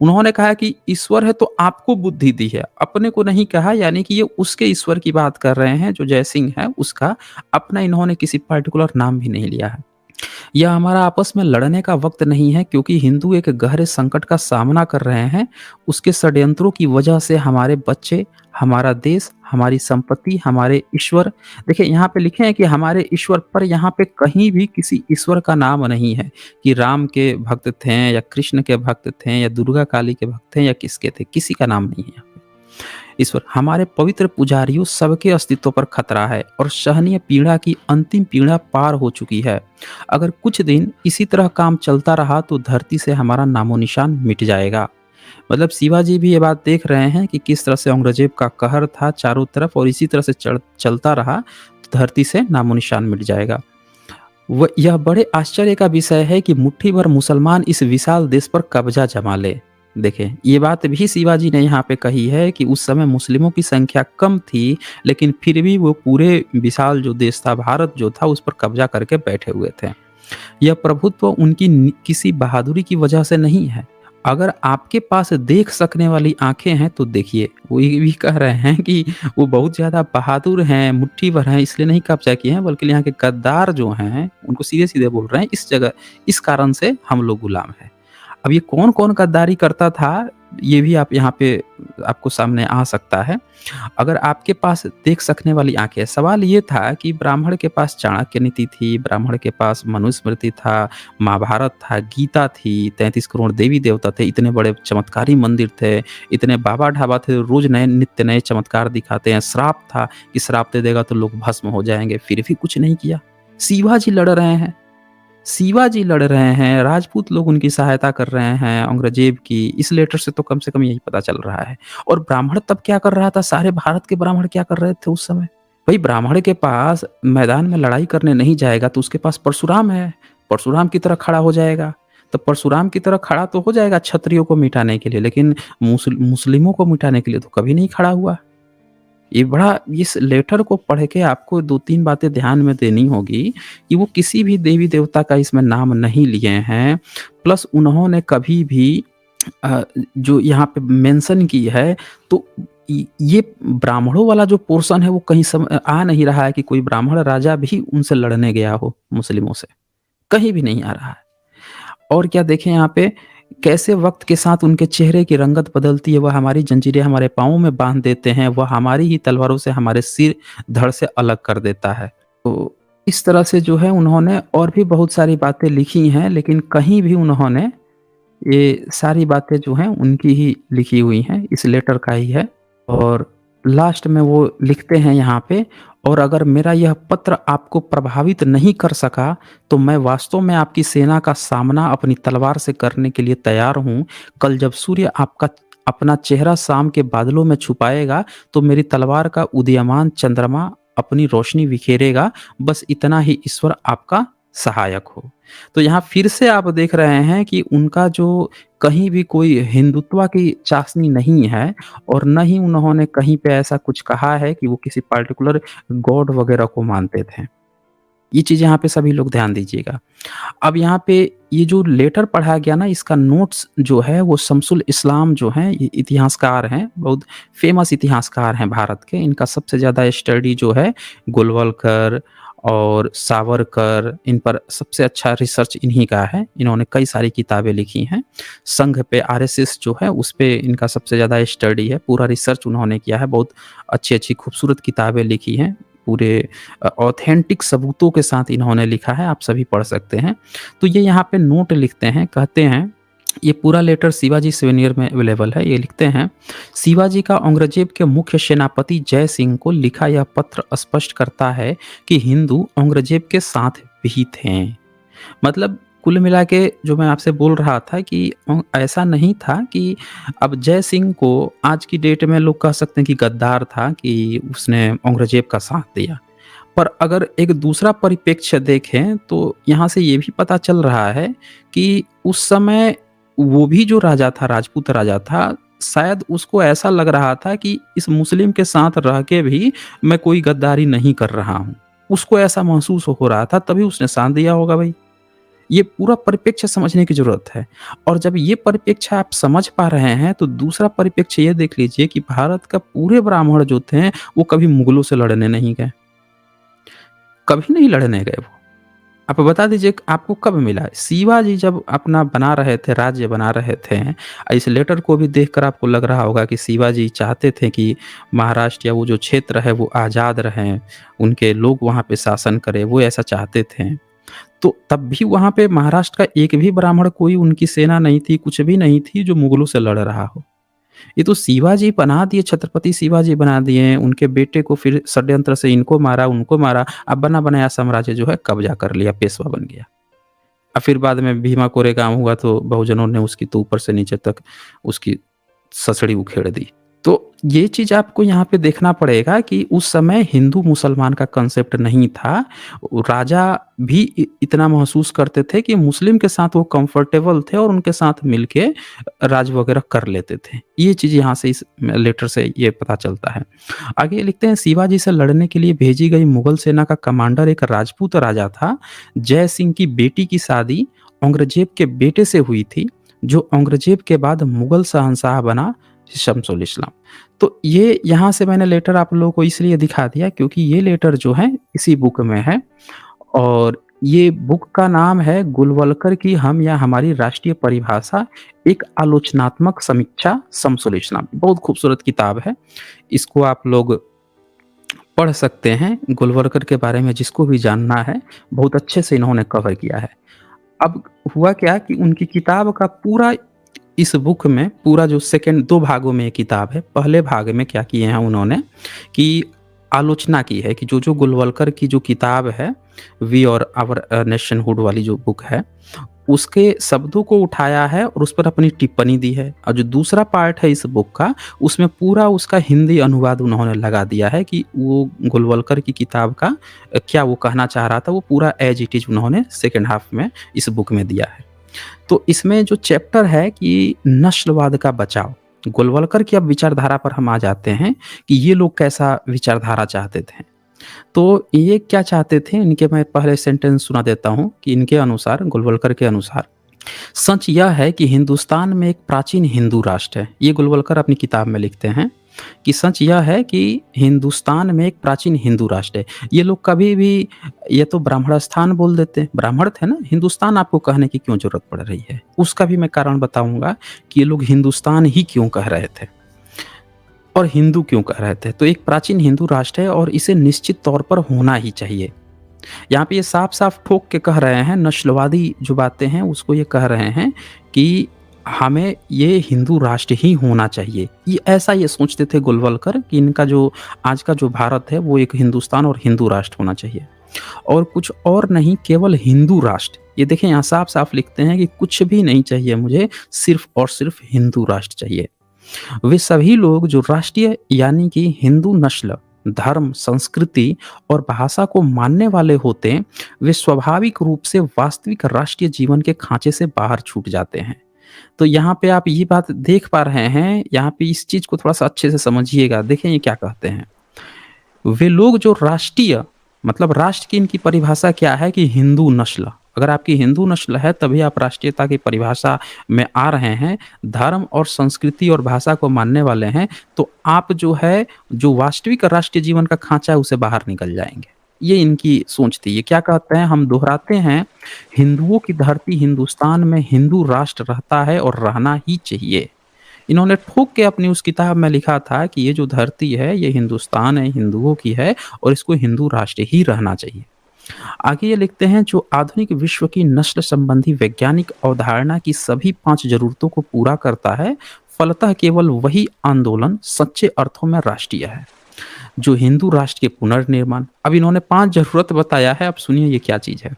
उन्होंने कहा कि ईश्वर है तो आपको बुद्धि दी है, अपने को नहीं कहा। यानी कि ये उसके ईश्वर की बात कर रहे हैं जो जय सिंह है उसका, अपना इन्होंने किसी पर्टिकुलर नाम भी नहीं लिया है। यह हमारा आपस में लड़ने का वक्त नहीं है, क्योंकि हिंदू एक गहरे संकट का सामना कर रहे हैं। उसके षड्यंत्रों की वजह से हमारे बच्चे, हमारा देश, हमारी संपत्ति, हमारे ईश्वर, देखिए यहाँ पे लिखे हैं कि हमारे ईश्वर, पर यहाँ पे कहीं भी किसी ईश्वर का नाम नहीं है कि राम के भक्त थे या कृष्ण के भक्त थे या दुर्गा काली के भक्त थे या किसके थे, किसी का नाम नहीं है। ईश्वर, हमारे पवित्र पुजारियों सबके अस्तित्व पर खतरा है और सहनीय पीड़ा की अंतिम पीड़ा पार हो चुकी है। अगर कुछ दिन इसी तरह काम चलता रहा तो धरती से हमारा नामो निशान मिट जाएगा। मतलब शिवाजी भी ये बात देख रहे हैं कि किस तरह से औरंगजेब का कहर था चारों तरफ, और इसी तरह से चलता रहा तो धरती से नामो निशान मिट जाएगा। यह बड़े आश्चर्य का विषय है कि मुट्ठी भर मुसलमान इस विशाल देश पर कब्जा जमा ले। देखें, ये बात भी शिवाजी ने यहाँ पे कही है कि उस समय मुस्लिमों की संख्या कम थी, लेकिन फिर भी वो पूरे विशाल जो देश था, भारत जो था, उस पर कब्जा करके बैठे हुए थे। यह प्रभुत्व उनकी किसी बहादुरी की वजह से नहीं है। अगर आपके पास देख सकने वाली आंखें हैं तो देखिए, वो ये भी कह रहे हैं कि वो बहुत ज़्यादा बहादुर हैं, मुट्ठी भर हैं, इसलिए नहीं कब्जा किए हैं, बल्कि यहाँ के गद्दार जो हैं उनको सीधे-सीधे बोल रहे हैं, इस जगह इस कारण से हम लोग गुलाम हैं। अब ये कौन-कौन गद्दारी करता था, ये भी आप यहाँ पे आपको सामने आ सकता है। अगर आपके पास देख सकने वाली आँखें हैं, सवाल ये था कि ब्राह्मण के पास चाणक्य नीति थी, ब्राह्मण के पास मनुस्मृति था, महाभारत था, गीता थी, 33 करोड़ देवी-देवता थे, इतने बड़े चमत्कारी मंदिर थे, इतने बाबा-ढाबा थे, रोज़ नए नित्य नए चमत्कार दिखाते हैं। श्राप था कि श्राप दे देगा तो लोग भस्म हो जाएँगे, फिर भी कुछ नहीं किया। शिवाजी लड़ रहे हैं, शिवाजी लड़ रहे हैं, राजपूत लोग उनकी सहायता कर रहे हैं औरंगजेब की। इस लेटर से तो कम से कम यही पता चल रहा है। और ब्राह्मण तब क्या कर रहा था, सारे भारत के ब्राह्मण क्या कर रहे थे उस समय? भाई, ब्राह्मण के पास मैदान में लड़ाई करने नहीं जाएगा तो उसके पास परशुराम है, परशुराम की तरह खड़ा हो जाएगा। तो परशुराम की तरह खड़ा तो हो जाएगा क्षत्रियों को मिटाने के लिए, लेकिन मुस्लिमों को मिटाने के लिए तो कभी नहीं खड़ा हुआ। ये बड़ा, इस लेटर को पढ़ के आपको 2-3 बातें ध्यान में देनी होगी कि वो किसी भी देवी-देवता का इसमें नाम नहीं लिए हैं। प्लस उन्होंने कभी भी जो यहाँ पे मेंशन की है, तो ये ब्राह्मणों वाला जो पोर्शन है वो कहीं आ नहीं रहा है कि कोई ब्राह्मण राजा भी उनसे लड़ने गया हो मुस्लिमों से, कहीं भी नहीं आ रहा है। और क्या देखें यहाँ पे, कैसे वक्त के साथ उनके चेहरे की रंगत बदलती है, वह हमारी जंजीरें हमारे पाँवों में बांध देते हैं, वह हमारी ही तलवारों से हमारे सिर धड़ से अलग कर देता है। तो इस तरह से जो है उन्होंने और भी बहुत सारी बातें लिखी हैं, लेकिन कहीं भी उन्होंने ये सारी बातें जो हैं उनकी ही लिखी हुई हैं, इस लेटर का ही है। और लास्ट में वो लिखते हैं यहाँ पे, और अगर मेरा यह पत्र आपको प्रभावित नहीं कर सका तो मैं वास्तव में आपकी सेना का सामना अपनी तलवार से करने के लिए तैयार हूँ। कल जब सूर्य आपका अपना चेहरा शाम के बादलों में छुपाएगा तो मेरी तलवार का उदीयमान चंद्रमा अपनी रोशनी बिखेरेगा। बस इतना ही ईश्वर आपका सहायक हो। तो यहाँ फिर से आप देख रहे हैं कि उनका जो कहीं भी कोई हिंदुत्व की चाशनी नहीं है, और न ही उन्होंने कहीं पे ऐसा कुछ कहा है कि वो किसी पर्टिकुलर गॉड वगैरह को मानते थे। ये चीज़ यहाँ पे सभी लोग ध्यान दीजिएगा। अब यहाँ पे ये जो लेटर पढ़ा गया ना, इसका नोट्स जो है वो शमसुल इस्लाम जो हैं, ये इतिहासकार हैं, बहुत फेमस इतिहासकार हैं भारत के। इनका सबसे ज़्यादा स्टडी जो है गोलवलकर और सावरकर, इन पर सबसे अच्छा रिसर्च इन्हीं का है। इन्होंने कई सारी किताबें लिखी हैं। संघ पे, आरएसएस जो है उस पे इनका सबसे ज़्यादा स्टडी है, पूरा रिसर्च उन्होंने किया है, बहुत अच्छी-अच्छी खूबसूरत किताबें लिखी हैं, पूरे ऑथेंटिक सबूतों के साथ इन्होंने लिखा है, आप सभी पढ़ सकते हैं। तो ये यहाँ पे नोट लिखते हैं, कहते हैं, ये पूरा लेटर शिवाजी सिवेनियर में अवेलेबल है। ये लिखते हैं, शिवाजी का औरंगजेब के मुख्य सेनापति जय सिंह को लिखा यह पत्र स्पष्ट करता है कि हिंदू औरंगजेब के साथ भी थे। मतलब कुल मिला के जो मैं आपसे बोल रहा था कि ऐसा नहीं था कि अब जय सिंह को आज की डेट में लोग कह सकते हैं कि गद्दार था कि उसने औरंगज़ेब का साथ दिया। पर अगर एक दूसरा परिप्रेक्ष्य देखें तो यहाँ से ये भी पता चल रहा है कि उस समय वो भी जो राजा था, राजपूत राजा था, शायद उसको ऐसा लग रहा था कि इस मुस्लिम के साथ रह के भी मैं कोई गद्दारी नहीं कर रहा हूँ। उसको ऐसा महसूस हो रहा था, तभी उसने साथ दिया होगा भई। ये पूरा परिप्रेक्ष्य समझने की ज़रूरत है। और जब ये परिप्रेक्ष्य आप समझ पा रहे हैं, तो दूसरा परिप्रेक्ष्य ये देख लीजिए कि भारत का पूरे ब्राह्मण जो थे, वो कभी मुगलों से लड़ने नहीं गए। कभी नहीं लड़ने गए वो। आप बता दीजिए कि आपको कब मिला? शिवाजी जब अपना बना रहे थे, राज्य बना रहे थे, इस लेटर को भी देखकर आपको लग रहा होगा कि शिवाजी चाहते थे कि महाराष्ट्र या वो जो क्षेत्र है वो आज़ाद रहें, उनके लोग वहाँ पे शासन करें, वो ऐसा चाहते थे। तो तब भी वहाँ पे महाराष्ट्र का एक भी ब्राह्मण, कोई उनकी सेना नहीं थी, कुछ भी नहीं थी जो मुगलों से लड़ रहा हो। ये तो शिवाजी बना दिए, छत्रपति शिवाजी बना दिए, उनके बेटे को फिर षड्यंत्र से इनको मारा, उनको मारा, अब बना-बनाया साम्राज्य जो है कब्ज़ा कर लिया, पेशवा बन गया। फिर बाद में भीमा कोरेगांव हुआ तो बहुजनों ने उसकी तो ऊपर से नीचे तक उसकी ससड़ी उखेड़ दी। तो ये चीज़ आपको यहाँ पे देखना पड़ेगा कि उस समय हिंदू मुसलमान का कांसेप्ट नहीं था। राजा भी इतना महसूस करते थे कि मुस्लिम के साथ वो कंफर्टेबल थे और उनके साथ मिलके राज वगैरह कर लेते थे। ये चीज़ यहाँ से इस लेटर से ये पता चलता है। आगे लिखते हैं, शिवाजी से लड़ने के लिए भेजी गई मुगल सेना का कमांडर एक राजपूत राजा था। जय सिंह की बेटी की शादी औरंगजेब के बेटे से हुई थी, जो औरंगजेब के बाद मुगल शहंशाह बना, शमसुल इस्लाम। तो ये यहाँ से मैंने लेटर आप लोगों को इसलिए दिखा दिया क्योंकि ये लेटर जो है इसी बुक में है और ये बुक का नाम है गुलवलकर की हम या हमारी राष्ट्रीय परिभाषा, एक आलोचनात्मक समीक्षा, शमसुल इस्लाम। बहुत खूबसूरत किताब है। इसको आप लोग पढ़ सकते हैं। गुलवलकर के बारे में जिसको भी जानना है, बहुत अच्छे से इन्होंने कवर किया है। अब हुआ क्या कि उनकी किताब का पूरा इस बुक में पूरा जो सेकंड 2 भागों में ये किताब है। पहले भाग में क्या किए हैं उन्होंने कि आलोचना की है कि जो गुलवलकर की जो किताब है, वी और आवर नेशनहुड वाली जो बुक है, उसके शब्दों को उठाया है और उस पर अपनी टिप्पणी दी है। और जो दूसरा पार्ट है इस बुक का, उसमें पूरा उसका हिंदी अनुवाद उन्होंने लगा दिया है कि वो गुलवलकर की किताब का क्या वो कहना चाह रहा था, वो पूरा एज़ इट इज़ उन्होंने सेकंड हाफ में इस बुक में दिया है। तो इसमें जो चैप्टर है कि नस्लवाद का बचाव, गोलवलकर की अब विचारधारा पर हम आ जाते हैं कि ये लोग कैसा विचारधारा चाहते थे। तो ये क्या चाहते थे, इनके मैं पहले सेंटेंस सुना देता हूँ कि इनके अनुसार, गोलवलकर के अनुसार, सच यह है कि हिंदुस्तान में एक प्राचीन हिंदू राष्ट्र है। ये गोलवलकर अपनी किताब में लिखते हैं कि सच यह है कि हिंदुस्तान में एक प्राचीन हिंदू राष्ट्र है। ये लोग कभी भी ये तो ब्राह्मणस्थान बोल देते हैं, ब्राह्मण थे ना, हिंदुस्तान आपको कहने की क्यों ज़रूरत पड़ रही है? उसका भी मैं कारण बताऊँगा कि ये लोग हिंदुस्तान ही क्यों कह रहे थे और हिंदू क्यों कह रहे थे। तो एक प्राचीन हिंदू राष्ट्र है और इसे निश्चित तौर पर होना ही चाहिए। यहाँ पे ये साफ-साफ ठोक के कह रहे हैं, नस्लवादी जो बातें हैं उसको ये कह रहे हैं कि हमें ये हिंदू राष्ट्र ही होना चाहिए। ये ऐसा ये सोचते थे गोलवलकर कि इनका जो आज का जो भारत है वो एक हिंदुस्तान और हिंदू राष्ट्र होना चाहिए और कुछ और नहीं, केवल हिंदू राष्ट्र। ये देखें यहाँ साफ-साफ लिखते हैं कि कुछ भी नहीं चाहिए मुझे, सिर्फ़ और सिर्फ़ हिंदू राष्ट्र चाहिए। वे सभी लोग जो राष्ट्रीय यानी कि हिंदू नस्ल, धर्म, संस्कृति और भाषा को मानने वाले होते हैं, वे स्वाभाविक रूप से वास्तविक राष्ट्रीय जीवन के खांचे से बाहर छूट जाते हैं। तो यहाँ पे आप ये बात देख पा रहे हैं, यहाँ पे इस चीज़ को थोड़ा-सा अच्छे से समझिएगा। देखें ये क्या कहते हैं। वे लोग जो राष्ट्रीय, मतलब राष्ट्र की इनकी परिभाषा क्या है कि हिंदू नस्ल। अगर आपकी हिंदू नस्ल है तभी आप राष्ट्रीयता की परिभाषा में आ रहे हैं। धर्म और संस्कृति और भाषा को मानने वाले हैं, तो आप जो है, जो वास्तविक राष्ट्रीय जीवन का खाँचा है उसे बाहर निकल जाएँगे। ये इनकी सोच थी। ये क्या कहते हैं, हम दोहराते हैं, हिंदुओं की धरती हिंदुस्तान में हिंदू राष्ट्र रहता है और रहना ही चाहिए। इन्होंने ठोक के अपनी उस किताब में लिखा था कि ये जो धरती है ये हिंदुस्तान है, हिंदुओं की है और इसको हिंदू राष्ट्र ही रहना चाहिए। आगे ये लिखते हैं, जो आधुनिक विश्व की नस्ल संबंधी वैज्ञानिक अवधारणा की सभी 5 जरूरतों को पूरा करता है, फलतः केवल वही आंदोलन सच्चे अर्थों में राष्ट्रीय है, जो हिंदू राष्ट्र के पुनर्निर्माण। अब इन्होंने 5 जरूरत बताया है, अब सुनिए ये क्या चीज़ है।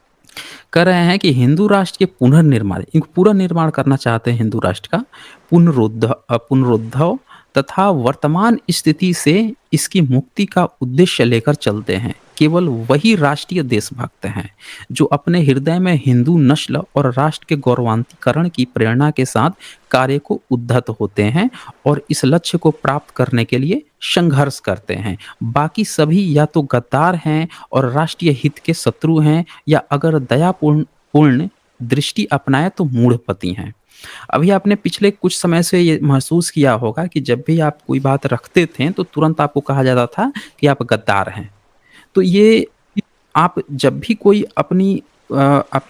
कह रहे हैं कि हिंदू राष्ट्र के पुनर्निर्माण, इनको पुनर्निर्माण करना चाहते हैं हिंदू राष्ट्र का, पुनरुद्धव तथा वर्तमान स्थिति से इसकी मुक्ति का उद्देश्य लेकर चलते हैं। केवल वही राष्ट्रीय देशभक्त हैं जो अपने हृदय में हिंदू नस्ल और राष्ट्र के गौरवान्तीकरण की प्रेरणा के साथ कार्य को उद्धत होते हैं और इस लक्ष्य को प्राप्त करने के लिए संघर्ष करते हैं। बाकी सभी या तो गद्दार हैं और राष्ट्रीय हित के शत्रु हैं, या अगर दयापूर्ण पूर्ण दृष्टि अपनाए तो मूढ़पति हैं। अभी आपने पिछले कुछ समय से ये महसूस किया होगा कि जब भी आप कोई बात रखते थे तो तुरंत आपको कहा जाता था कि आप गद्दार हैं। तो ये आप जब भी कोई अपनी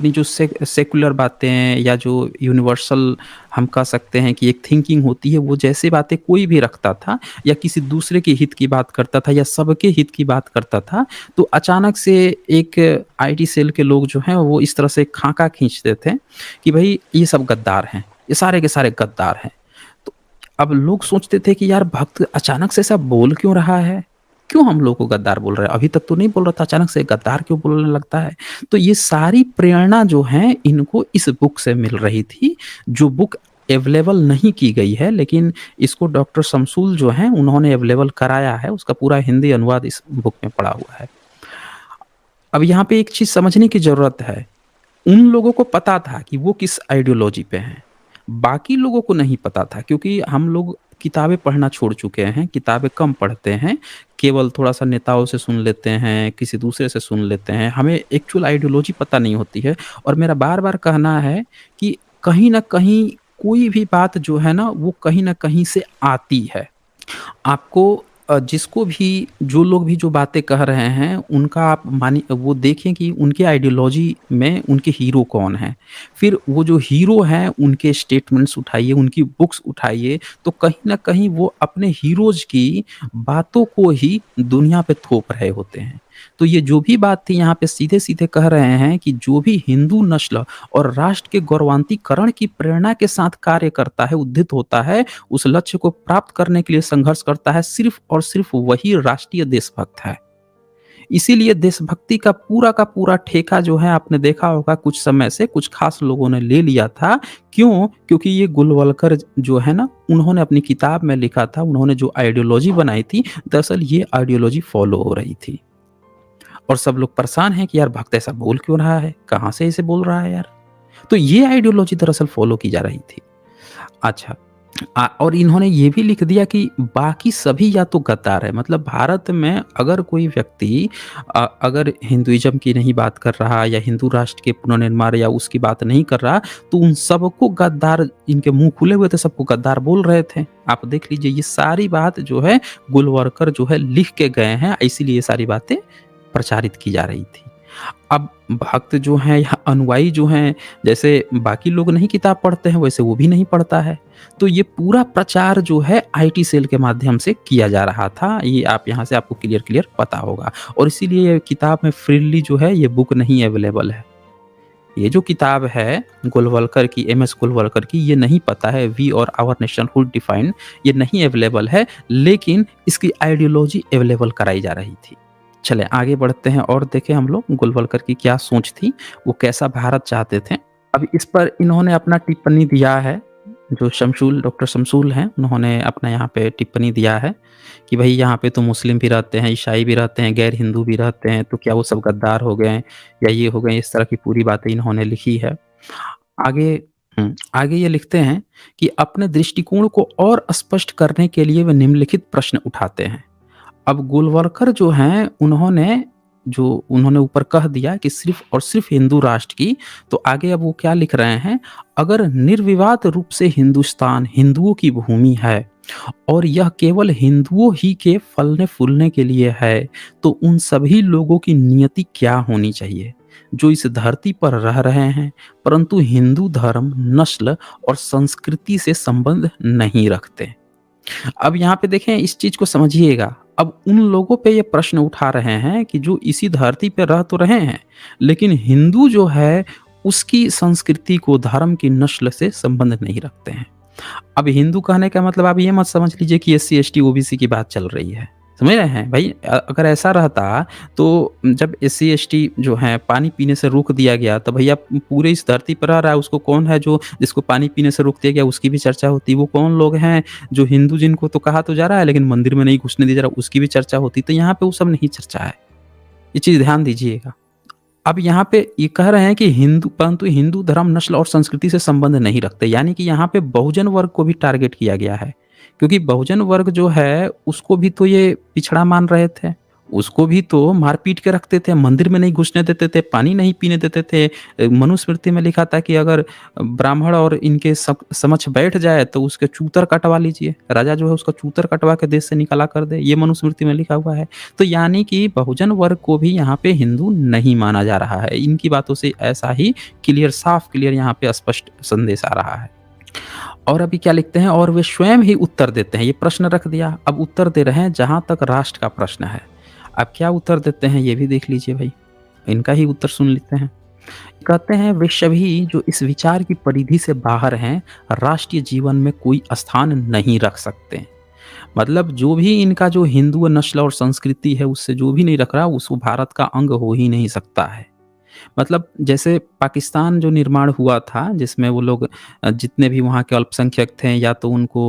जो सेकुलर बातें या जो यूनिवर्सल हम कह सकते हैं कि एक थिंकिंग होती है, वो जैसे बातें कोई भी रखता था या किसी दूसरे के हित की बात करता था या सबके हित की बात करता था, तो अचानक से एक आईटी सेल के लोग जो हैं वो इस तरह से खाका खींचते थे कि भाई ये सब गद्दार हैं, ये सारे के सारे गद्दार हैं। तो अब लोग सोचते थे कि यार भक्त अचानक से ऐसा बोल क्यों रहा है? क्यों हम लोग को गद्दार बोल रहा है? अभी तक तो नहीं बोल रहा था, अचानक से गद्दार क्यों बोलने लगता है? तो ये सारी प्रेरणा जो है इनको इस बुक से मिल रही थी, जो बुक अवेलेबल नहीं की गई है, लेकिन इसको डॉक्टर शमसूल जो हैं उन्होंने अवेलेबल कराया है, उसका पूरा हिंदी अनुवाद इस बुक में पड़ा हुआ है। अब यहाँ पे एक चीज़ समझने की ज़रूरत है, उन लोगों को पता था कि वो किस आइडियोलॉजी पे हैं, बाकी लोगों को नहीं पता था, क्योंकि हम लोग किताबें पढ़ना छोड़ चुके हैं, किताबें कम पढ़ते हैं, केवल थोड़ा-सा नेताओं से सुन लेते हैं, किसी दूसरे से सुन लेते हैं, हमें एक्चुअल आइडियोलॉजी पता नहीं होती है। और मेरा बार-बार कहना है कि कहीं न कहीं कोई भी बात जो है ना, वो कहीं न कहीं से आती है। आपको जिसको भी जो लोग भी जो बातें कह रहे हैं, उनका आप वो देखें कि उनके आइडियोलॉजी में उनके हीरो कौन हैं। फिर वो जो हीरो हैं, उनके स्टेटमेंट्स उठाइए, उनकी बुक्स उठाइए, तो कहीं न कहीं वो अपने हीरोज़ की बातों को ही दुनिया पे थोप रहे होते हैं। तो ये जो भी बात थी यहाँ पे सीधे-सीधे कह रहे हैं कि जो भी हिंदू नस्ल और राष्ट्र के गौरवान्तीकरण की प्रेरणा के साथ कार्य करता है, उद्यत होता है, उस लक्ष्य को प्राप्त करने के लिए संघर्ष करता है, सिर्फ़ और सिर्फ़ वही राष्ट्रीय देशभक्त है। इसीलिए देशभक्ति का पूरा ठेका जो है आपने देखा होगा कुछ समय से कुछ खास लोगों ने ले लिया था। क्यों? क्योंकि ये गोलवलकर जो है ना, उन्होंने अपनी किताब में लिखा था, उन्होंने जो आइडियोलॉजी बनाई थी, दरअसल ये आइडियोलॉजी फ़ॉलो हो रही थी। और सब लोग परेशान हैं कि यार भक्त ऐसा बोल क्यों रहा है? कहाँ से ऐसे बोल रहा है यार? तो ये आइडियोलॉजी दरअसल फ़ॉलो की जा रही थी। अच्छा, और इन्होंने ये भी लिख दिया कि बाकी सभी या तो गद्दार है, मतलब भारत में अगर कोई व्यक्ति अगर हिंदुइज़्म की नहीं बात कर रहा या हिंदू राष्ट्र के पुनर्निर्माण या उसकी बात नहीं कर रहा, तो उन सबको गद्दार, इनके मुँह खुले हुए थे, सबको गद्दार बोल रहे थे। आप देख लीजिए, ये सारी बात जो है गोलवलकर जो है लिख के गए हैं, इसीलिए ये सारी बातें प्रचारित की जा रही थी। अब भक्त जो हैं या अनुयायी जो हैं, जैसे बाकी लोग नहीं किताब पढ़ते हैं, वैसे वो भी नहीं पढ़ता है। तो ये पूरा प्रचार जो है आईटी सेल के माध्यम से किया जा रहा था। ये आप यहाँ से आपको क्लियर पता होगा, और इसीलिए ये किताब में फ्रीली जो है ये बुक नहीं अवेलेबल है। ये जो किताब है गोलवलकर की, एम एस गोलवलकर की, ये नहीं पता है वी और आवर नेशनहुड डिफाइंड, ये नहीं अवेलेबल है, लेकिन इसकी आइडियोलॉजी अवेलेबल कराई जा रही थी। चलें आगे बढ़ते हैं और देखें हम लोग गोलवलकर की क्या सोच थी, वो कैसा भारत चाहते थे। अब इस पर इन्होंने अपना टिप्पणी दिया है, जो डॉक्टर शमसूल हैं, उन्होंने अपना यहाँ पे टिप्पणी दिया है कि भई यहाँ पे तो मुस्लिम भी रहते हैं, ईसाई भी रहते हैं, गैर हिंदू भी रहते हैं, तो क्या वो सब गद्दार हो गए या ये हो गए? इस तरह की पूरी बातें इन्होंने लिखी है। आगे आगे ये लिखते हैं कि अपने दृष्टिकोण को और स्पष्ट करने के लिए वे निम्नलिखित प्रश्न उठाते हैं। अब गोलवलकर जो हैं, उन्होंने ऊपर कह दिया कि सिर्फ़ और सिर्फ़ हिंदू राष्ट्र की, तो आगे अब वो क्या लिख रहे हैं, अगर निर्विवाद रूप से हिंदुस्तान हिंदुओं की भूमि है और यह केवल हिंदुओं ही के फलने-फूलने के लिए है, तो उन सभी लोगों की नियति क्या होनी चाहिए, जो इस धरती पर रह रहे हैं, परंतु हिंदू धर्म, नस्ल और संस्कृति से संबंध नहीं रखते। अब यहाँ पे देखें, इस चीज़ को समझिएगा। अब उन लोगों पे ये प्रश्न उठा रहे हैं कि जो इसी धरती पे रह तो रहे हैं, लेकिन हिंदू जो है उसकी संस्कृति को, धर्म की, नस्ल से संबंध नहीं रखते हैं। अब हिंदू कहने का मतलब आप ये मत समझ लीजिए कि एससी, एसटी, ओबीसी की बात चल रही है। समझ रहे हैं भाई? अगर ऐसा रहता तो जब एससी एसटी जो हैं पानी पीने से रोक दिया गया तो भैया पूरे इस धरती पर रह रहा है, उसको कौन है जो जिसको पानी पीने से रोक दिया गया उसकी भी चर्चा होती। वो कौन लोग हैं जो हिंदू जिनको तो कहा तो जा रहा है लेकिन मंदिर में नहीं घुसने दिया जा रहा, उसकी भी चर्चा होती। तो यहाँ पे वो सब नहीं चर्चा है, ये चीज़ ध्यान दीजिएगा। अब यहाँ पे ये कह रहे हैं कि हिंदू, परंतु हिंदू धर्म नस्ल और संस्कृति से संबंध नहीं रखते, यानी कि यहाँ पे बहुजन वर्ग को भी टारगेट किया गया है, क्योंकि बहुजन वर्ग जो है उसको भी तो ये पिछड़ा मान रहे थे, उसको भी तो मार पीट के रखते थे, मंदिर में नहीं घुसने देते थे, पानी नहीं पीने देते थे। मनुस्मृति में लिखा था कि अगर ब्राह्मण और इनके समक्ष बैठ जाए तो उसके चूतर कटवा लीजिए, राजा जो है उसका चूतर कटवा के देश से निकाला कर दे, ये मनुस्मृति में लिखा हुआ है। तो यानी कि बहुजन वर्ग को भी यहाँ पे हिंदू नहीं माना जा रहा है। इनकी बातों से ऐसा ही क्लियर, साफ क्लियर यहाँ पे स्पष्ट संदेश आ रहा है। और अभी क्या लिखते हैं, और वे स्वयं ही उत्तर देते हैं। ये प्रश्न रख दिया, अब उत्तर दे रहे हैं जहां तक राष्ट्र का प्रश्न है। अब क्या उत्तर देते हैं ये भी देख लीजिए भाई, इनका ही उत्तर सुन लेते हैं। कहते हैं वे सभी जो इस विचार की परिधि से बाहर हैं राष्ट्रीय जीवन में कोई स्थान नहीं रख सकते। मतलब जो भी इनका जो हिंदू नस्ल और संस्कृति है उससे जो भी नहीं रख रहा उसको भारत का अंग हो ही नहीं सकता है। मतलब जैसे पाकिस्तान जो निर्माण हुआ था जिसमें वो लोग जितने भी वहाँ के अल्पसंख्यक थे या तो उनको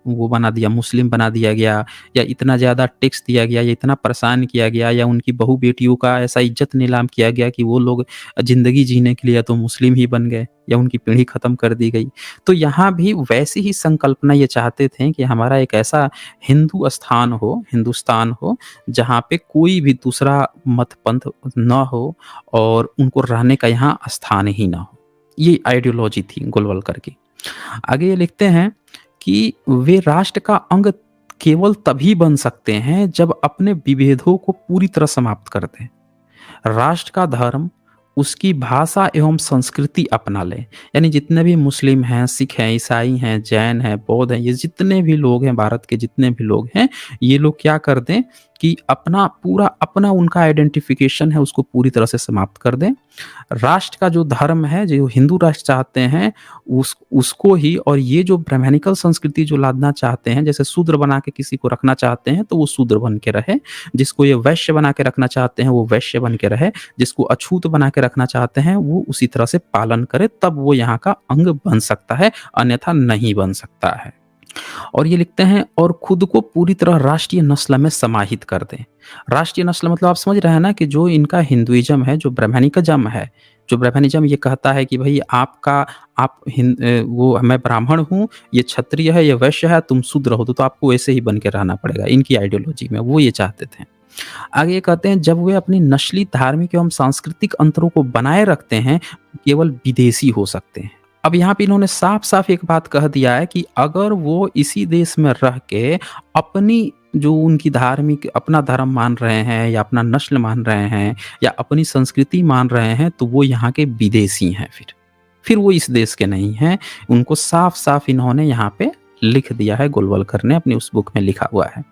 वो बना दिया, मुस्लिम बना दिया गया, या इतना ज़्यादा टैक्स दिया गया, या इतना परेशान किया गया, या उनकी बहू बेटियों का ऐसा इज्जत नीलाम किया गया कि वो लोग ज़िंदगी जीने के लिए तो मुस्लिम ही बन गए, या उनकी पीढ़ी ख़त्म कर दी गई। तो यहाँ भी वैसी ही संकल्पना ये चाहते थे कि हमारा एक ऐसा हिंदू स्थान हो, हिंदुस्तान हो, जहाँ पे कोई भी दूसरा मत पंथ ना हो और उनको रहने का यहाँ स्थान ही ना हो। ये आइडियोलॉजी थी गोलवलकर की। आगे ये लिखते हैं कि वे राष्ट्र का अंग केवल तभी बन सकते हैं जब अपने विभेदों को पूरी तरह समाप्त कर दें। राष्ट्र का धर्म उसकी भाषा एवं संस्कृति अपना ले, यानी जितने भी मुस्लिम हैं, सिख हैं, ईसाई हैं, जैन हैं, बौद्ध हैं, ये जितने भी लोग हैं, भारत के जितने भी लोग हैं, ये लोग क्या कर दें कि अपना पूरा अपना उनका आइडेंटिफिकेशन है उसको पूरी तरह से समाप्त कर दें। राष्ट्र का जो धर्म है, जो हिंदू राष्ट्र चाहते हैं उसको ही, और ये जो ब्राह्मणिकल संस्कृति जो लादना चाहते हैं, जैसे शूद्र बना के किसी को रखना चाहते हैं तो वो शूद्र बन के रहे, जिसको ये वैश्य बना के रखना चाहते हैं वो वैश्य बन के रहे, जिसको अछूत बना के रखना चाहते हैं वो उसी तरह से पालन करे, तब वो यहाँ का अंग बन सकता है, अन्यथा नहीं बन सकता है। और ये लिखते हैं और खुद को पूरी तरह राष्ट्रीय नस्ल में समाहित कर दें। राष्ट्रीय नस्ल मतलब आप समझ रहे हैं ना कि जो इनका हिंदुइज्म है, जो ब्राह्मणिज्म है, जो ब्राह्मणिज्म ये कहता है कि भाई वो मैं ब्राह्मण हूँ, ये क्षत्रिय है, ये वैश्य है, तुम शूद्र हो तो आपको ऐसे ही बन के रहना पड़ेगा। इनकी आइडियोलॉजी में वो ये चाहते थे। आगे ये कहते हैं जब वे अपनी नस्ली, धार्मिक एवं सांस्कृतिक अंतरों को बनाए रखते हैं, केवल विदेशी हो सकते हैं। अब यहाँ पे इन्होंने साफ-साफ एक बात कह दिया है कि अगर वो इसी देश में रह के अपनी जो उनकी धार्मिक अपना धर्म मान रहे हैं या अपना नस्ल मान रहे हैं या अपनी संस्कृति मान रहे हैं तो वो यहाँ के विदेशी हैं फिर वो इस देश के नहीं हैं। उनको साफ-साफ इन्होंने यहाँ पे लिख दिया है, गोलवलकर ने अपनी उस बुक में लिखा हुआ है।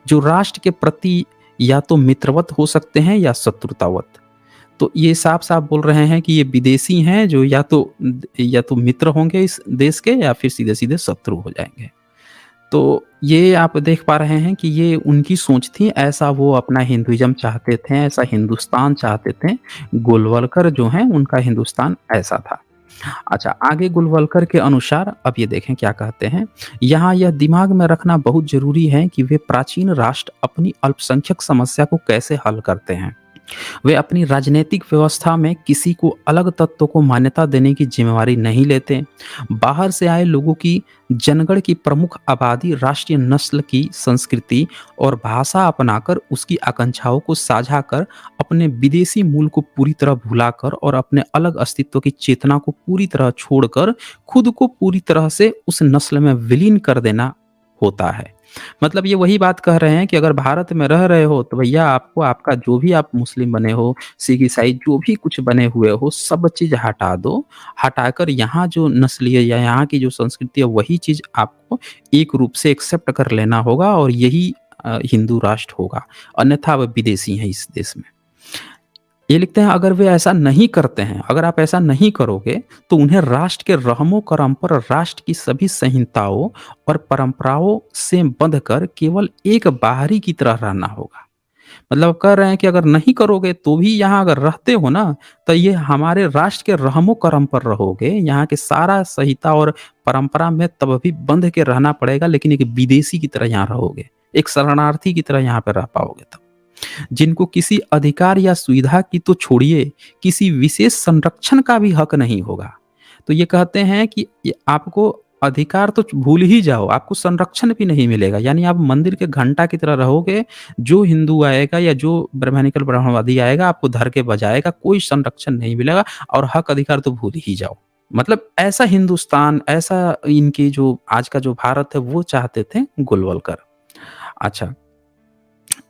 जो राष्ट्र के प्रति या तो मित्रवत हो सकते हैं या शत्रुतावत। तो ये साफ-साफ बोल रहे हैं कि ये विदेशी हैं जो या तो मित्र होंगे इस देश के या फिर सीधे-सीधे शत्रु हो जाएँगे। तो ये आप देख पा रहे हैं कि ये उनकी सोच थी, ऐसा वो अपना हिंदुइज़्म चाहते थे, ऐसा हिंदुस्तान चाहते थे। गोलवलकर जो हैं उनका हिंदुस्तान ऐसा था। अच्छा, आगे गोलवलकर के अनुसार अब ये देखें क्या कहते हैं। यहाँ यह दिमाग में रखना बहुत ज़रूरी है कि वे प्राचीन राष्ट्र अपनी अल्पसंख्यक समस्या को कैसे हल करते हैं। वे अपनी राजनीतिक व्यवस्था में किसी को अलग तत्व को मान्यता देने की जिम्मेवारी नहीं लेते। बाहर से आए लोगों की जनगण की प्रमुख आबादी राष्ट्रीय नस्ल की संस्कृति और भाषा अपनाकर उसकी आकांक्षाओं को साझा कर अपने विदेशी मूल को पूरी तरह भुलाकर और अपने अलग अस्तित्व की चेतना को पूरी तरह छोड़कर खुद को पूरी तरह से उस नस्ल में विलीन कर देना होता है। मतलब ये वही बात कह रहे हैं कि अगर भारत में रह रहे हो तो भैया आपको आपका जो भी आप मुस्लिम बने हो, सिख, ईसाई जो भी कुछ बने हुए हो, सब चीज़ हटा दो। हटाकर यहाँ जो नस्लीय या यहाँ की जो संस्कृति है वही चीज़ आपको एक रूप से एक्सेप्ट कर लेना होगा और यही हिंदू राष्ट्र होगा। अन्यथा आप विदेशी हैं इस देश में। ये लिखते हैं अगर वे ऐसा नहीं करते हैं, अगर आप ऐसा नहीं करोगे तो उन्हें राष्ट्र के रहमो-करम पर राष्ट्र की सभी संहिताओं और परंपराओं से बंधकर केवल एक बाहरी की तरह रहना होगा। मतलब कह रहे हैं कि अगर नहीं करोगे तो भी यहाँ अगर रहते हो ना, तो ये हमारे राष्ट्र के रहमो-करम पर रहोगे, यहाँ के सारा संहिता और परंपरा में तब भी बंध के रहना पड़ेगा, लेकिन एक विदेशी की तरह यहाँ रहोगे, एक शरणार्थी की तरह यहाँ पे रह पाओगे तब। जिनको किसी अधिकार या सुविधा की तो छोड़िए, किसी विशेष संरक्षण का भी हक नहीं होगा। तो ये कहते हैं कि ये आपको अधिकार तो भूल ही जाओ, आपको संरक्षण भी नहीं मिलेगा। यानी आप मंदिर के घंटा की तरह रहोगे, जो हिंदू आएगा या जो ब्राह्मणिकल ब्राह्मणवादी आएगा आपको धर के बजाएगा, कोई संरक्षण नहीं मिलेगा और हक अधिकार तो भूल ही जाओ। मतलब ऐसा हिंदुस्तान, ऐसा इनकी जो आज का जो भारत है वो चाहते थे गोलवलकर। अच्छा,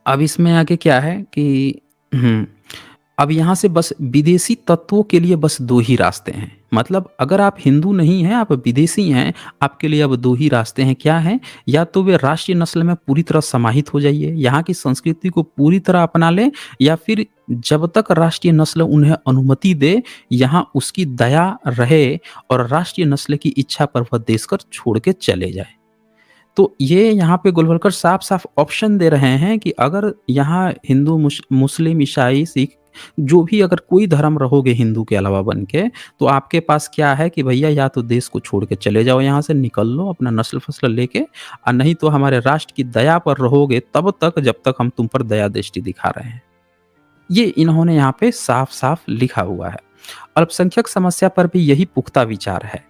अब इसमें आगे क्या है कि अब यहाँ से बस विदेशी तत्वों के लिए बस 2 ही रास्ते हैं। मतलब अगर आप हिंदू नहीं हैं, आप विदेशी हैं, आपके लिए अब 2 ही रास्ते हैं, क्या हैं? या तो वे राष्ट्रीय नस्ल में पूरी तरह समाहित हो जाइए, यहाँ की संस्कृति को पूरी तरह अपना लें, या फिर जब तक राष्ट्रीय नस्ल उन्हें अनुमति दे, यहाँ उसकी दया रहे और राष्ट्रीय नस्ल की इच्छा पर वह देश कर छोड़ के चले जाए। तो ये यहाँ पे गोलवलकर साफ-साफ ऑप्शन दे रहे हैं कि अगर यहाँ हिंदू, मुस्लिम, ईसाई, सिख जो भी अगर कोई धर्म रहोगे हिंदू के अलावा बन के, तो आपके पास क्या है कि भैया या तो देश को छोड़ के चले जाओ, यहाँ से निकल लो अपना नस्ल-फ़स्ल लेके, और नहीं तो हमारे राष्ट्र की दया पर रहोगे तब तक जब तक हम तुम पर दया दृष्टि दिखा रहे हैं। ये इन्होंने यहाँ पे साफ-साफ लिखा हुआ है। अल्पसंख्यक समस्या पर भी यही पुख्ता विचार है।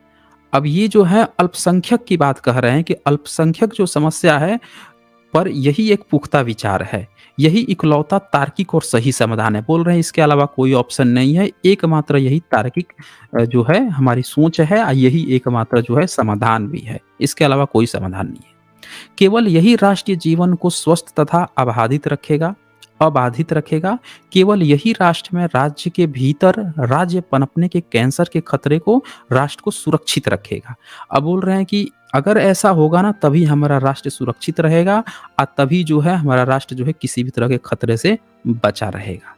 अब ये जो है अल्पसंख्यक की बात कह रहे हैं कि अल्पसंख्यक जो समस्या है पर यही एक पुख्ता विचार है। यही इकलौता तार्किक और सही समाधान है। बोल रहे हैं इसके अलावा कोई ऑप्शन नहीं है। एकमात्र यही तार्किक जो है हमारी सोच है, यही एकमात्र जो है समाधान भी है। इसके अलावा कोई समाधान नहीं है। केवल यही राष्ट्रीय जीवन को स्वस्थ तथा अबाधित रखेगा। केवल यही राष्ट्र में राज्य के भीतर राज्य पनपने के कैंसर के खतरे को राष्ट्र को सुरक्षित रखेगा। अब बोल रहे हैं कि अगर ऐसा होगा ना तभी हमारा राष्ट्र सुरक्षित रहेगा और तभी जो है हमारा राष्ट्र जो है किसी भी तरह के खतरे से बचा रहेगा।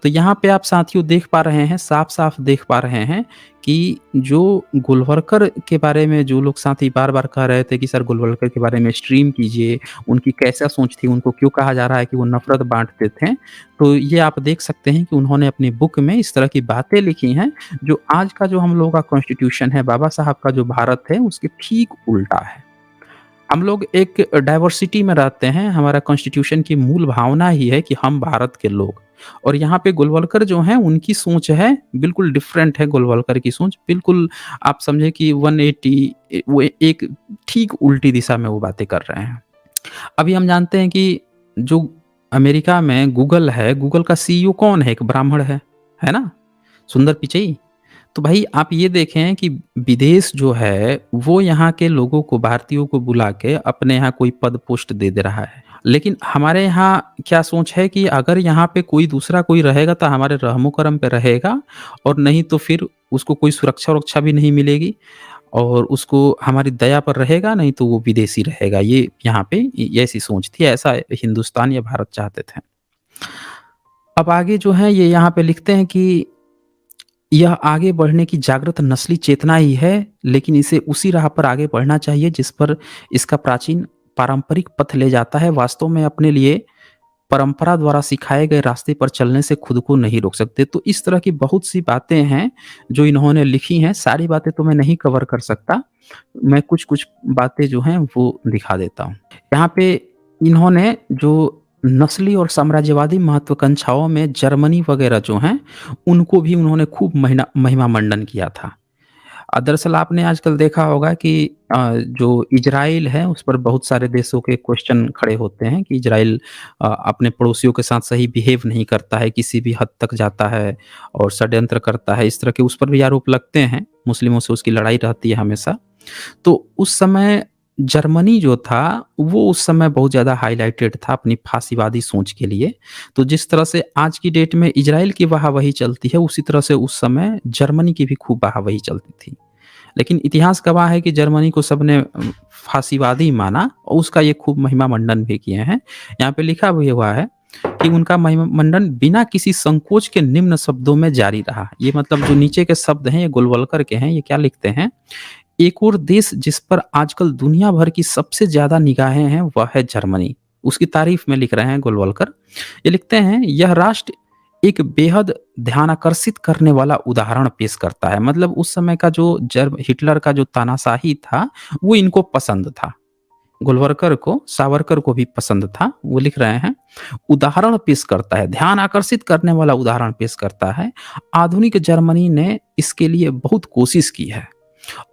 तो यहाँ पे आप साथियों देख पा रहे हैं, साफ-साफ देख पा रहे हैं कि जो गोलवलकर के बारे में जो लोग साथी बार-बार कह रहे थे कि सर गोलवलकर के बारे में स्ट्रीम कीजिए, उनकी कैसा सोच थी, उनको क्यों कहा जा रहा है कि वो नफ़रत बाँटते थे। तो ये आप देख सकते हैं कि उन्होंने अपनी बुक में इस तरह की बातें लिखी हैं, जो आज का जो हम लोगों का कॉन्स्टिट्यूशन है, बाबा साहब का जो भारत है, उसके ठीक उल्टा है। हम लोग एक डाइवर्सिटी में रहते हैं, हमारा कॉन्स्टिट्यूशन की मूल भावना ही है कि हम भारत के लोग, और यहाँ पे गोलवलकर जो हैं उनकी सोच है बिल्कुल डिफरेंट है। गोलवलकर की सोच बिल्कुल आप समझे कि 180 वो एक ठीक उल्टी दिशा में वो बातें कर रहे हैं। अभी हम जानते हैं कि जो अमेरिका में गूगल है, गूगल का सीईओ कौन है? एक ब्राह्मण है ना? सुंदर पिचई। तो भाई आप ये देखें कि विदेश जो है वो यहाँ के लोगों को, भारतीयों को बुला के अपने यहाँ कोई पद पोस्ट दे दे रहा है। लेकिन हमारे यहाँ क्या सोच है कि अगर यहाँ पे कोई दूसरा कोई रहेगा तो हमारे रहमो-करम पे रहेगा, और नहीं तो फिर उसको कोई सुरक्षा-वुरक्षा भी नहीं मिलेगी, और उसको हमारी दया पर रहेगा, नहीं तो वो विदेशी रहेगा। ये यहाँ पे ये ऐसी सोच थी, ऐसा हिंदुस्तान या भारत चाहते थे। अब आगे जो है ये यहाँ पे लिखते हैं कि यह आगे बढ़ने की जागृत नस्ली चेतना ही है, लेकिन इसे उसी राह पर आगे बढ़ना चाहिए जिस पर इसका प्राचीन पारंपरिक पथ ले जाता है। वास्तव में अपने लिए परंपरा द्वारा सिखाए गए रास्ते पर चलने से खुद को नहीं रोक सकते। तो इस तरह की बहुत सी बातें हैं जो इन्होंने लिखी हैं। सारी बातें तो मैं नहीं कवर कर सकता, मैं कुछ-कुछ बातें जो हैं वो दिखा देता हूँ। यहाँ पे इन्होंने जो नस्ली और साम्राज्यवादी महत्वाकांक्षाओं में जर्मनी वगैरह जो हैं, उनको भी उन्होंने खूब महिमा मंडन किया था। दरअसल आपने आजकल देखा होगा कि जो इज़राइल है उस पर बहुत सारे देशों के क्वेश्चन खड़े होते हैं कि इज़राइल अपने पड़ोसियों के साथ सही बिहेव नहीं करता है, किसी भी हद तक जाता है और षड्यंत्र करता है, इस तरह के उस पर भी आरोप लगते हैं। मुस्लिमों से उसकी लड़ाई रहती है हमेशा। तो उस समय जर्मनी जो था, वो उस समय बहुत ज़्यादा हाइलाइटेड था अपनी फासीवादी सोच के लिए। तो जिस तरह से आज की डेट में इज़राइल की वाह-वाही चलती है, उसी तरह से उस समय जर्मनी की भी खूब वाह-वाही चलती थी। लेकिन इतिहास गवाह है कि जर्मनी को सबने फासीवादी माना और उसका ये खूब महिमा मंडन भी किए हैं। यहाँ पे लिखा भी हुआ है कि उनका महिमंडन बिना किसी संकोच के निम्न शब्दों में जारी रहा। ये मतलब जो नीचे के शब्द हैं ये गोलवलकर के हैं, ये क्या लिखते हैं, एक और देश जिस पर आजकल दुनिया भर की सबसे ज़्यादा निगाहें हैं वह है जर्मनी। उसकी तारीफ में लिख रहे हैं गोलवलकर। ये लिखते हैं, यह राष्ट्र एक बेहद ध्यानाकर्षित करने वाला उदाहरण पेश करता है। मतलब उस समय का जो हिटलर का जो तानाशाही था वो इनको पसंद था। गोलवलकर को, सावरकर को भी पसंद था। वो लिख रहे हैं, उदाहरण पेश करता है, ध्यान आकर्षित करने वाला उदाहरण पेश करता है। आधुनिक जर्मनी ने इसके लिए बहुत कोशिश की है